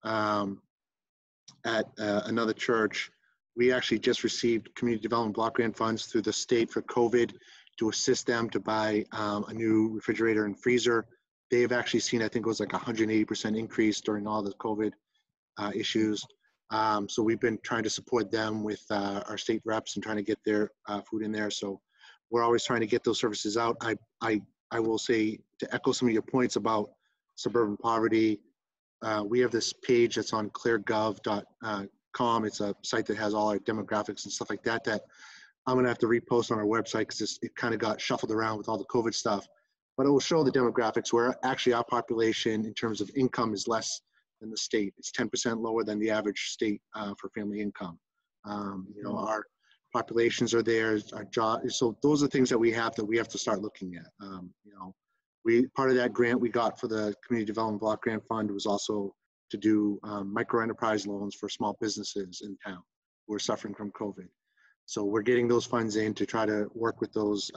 at another church. We actually just received community development block grant funds through the state for COVID to assist them to buy a new refrigerator and freezer. They've actually seen, I think it was like 180% increase during all the COVID issues. So we've been trying to support them with our state reps and trying to get their food in there. So we're always trying to get those services out. I will say, to echo some of your points about suburban poverty, we have this page that's on cleargov.com. It's a site that has all our demographics and stuff like that I'm going to have to repost on our website because it kind of got shuffled around with all the COVID stuff. But it will show the demographics where actually our population in terms of income is less than the state. It's 10% lower than the average state for family income. Our populations are there, our jobs. So those are things that we have to start looking at. Part of that grant we got for the Community Development Block Grant Fund was also to do micro enterprise loans for small businesses in town who are suffering from COVID. So we're getting those funds in to try to work with those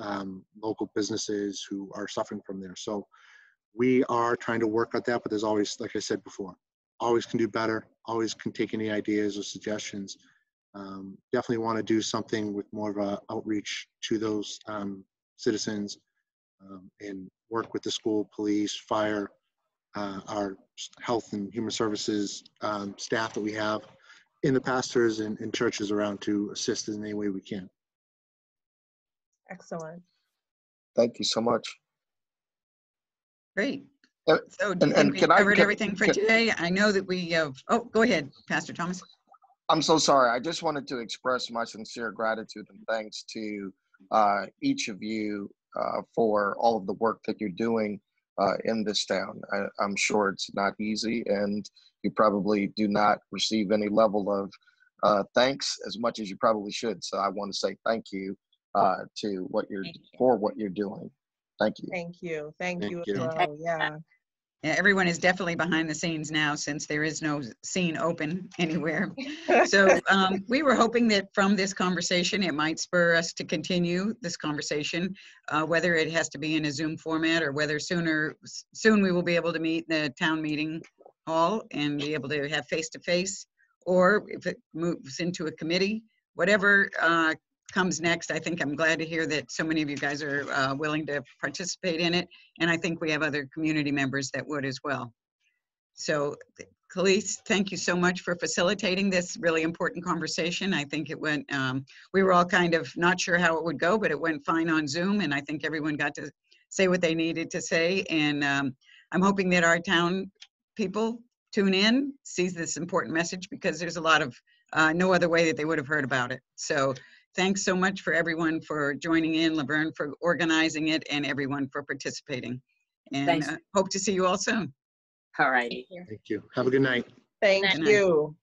local businesses who are suffering from there. So we are trying to work at that, but there's always, like I said before, always can do better, always can take any ideas or suggestions. Definitely want to do something with more of a outreach to those citizens and work with the school, police, fire, our health and human services staff that we have, in the pastors and churches around to assist in any way we can. Excellent. Thank you so much. Great. Uh, So do you think we can I- covered can- everything for today? I know that we have, oh, go ahead, Pastor Thomas. I'm so sorry. I just wanted to express my sincere gratitude and thanks to each of you for all of the work that you're doing in this town. I'm sure it's not easy, and you probably do not receive any level of thanks as much as you probably should. So I want to say thank you to what you're for what you're doing. Thank you. Thank you. Thank you as you. well. Yeah. Yeah, everyone is definitely behind the scenes now since there is no scene open anywhere. So we were hoping that from this conversation, it might spur us to continue this conversation, whether it has to be in a Zoom format or whether soon we will be able to meet in the town meeting hall and be able to have face-to-face, or if it moves into a committee, whatever comes next. I think I'm glad to hear that so many of you guys are willing to participate in it. And I think we have other community members that would as well. So Kalise, thank you so much for facilitating this really important conversation. I think it went, we were all kind of not sure how it would go, but it went fine on Zoom. And I think everyone got to say what they needed to say. And I'm hoping that our town people tune in, sees this important message, because there's a lot of no other way that they would have heard about it. So thanks so much for everyone for joining in, Lovern for organizing it, and everyone for participating. And hope to see you all soon. All righty. Thank you. Have a good night. Thank Good night. you.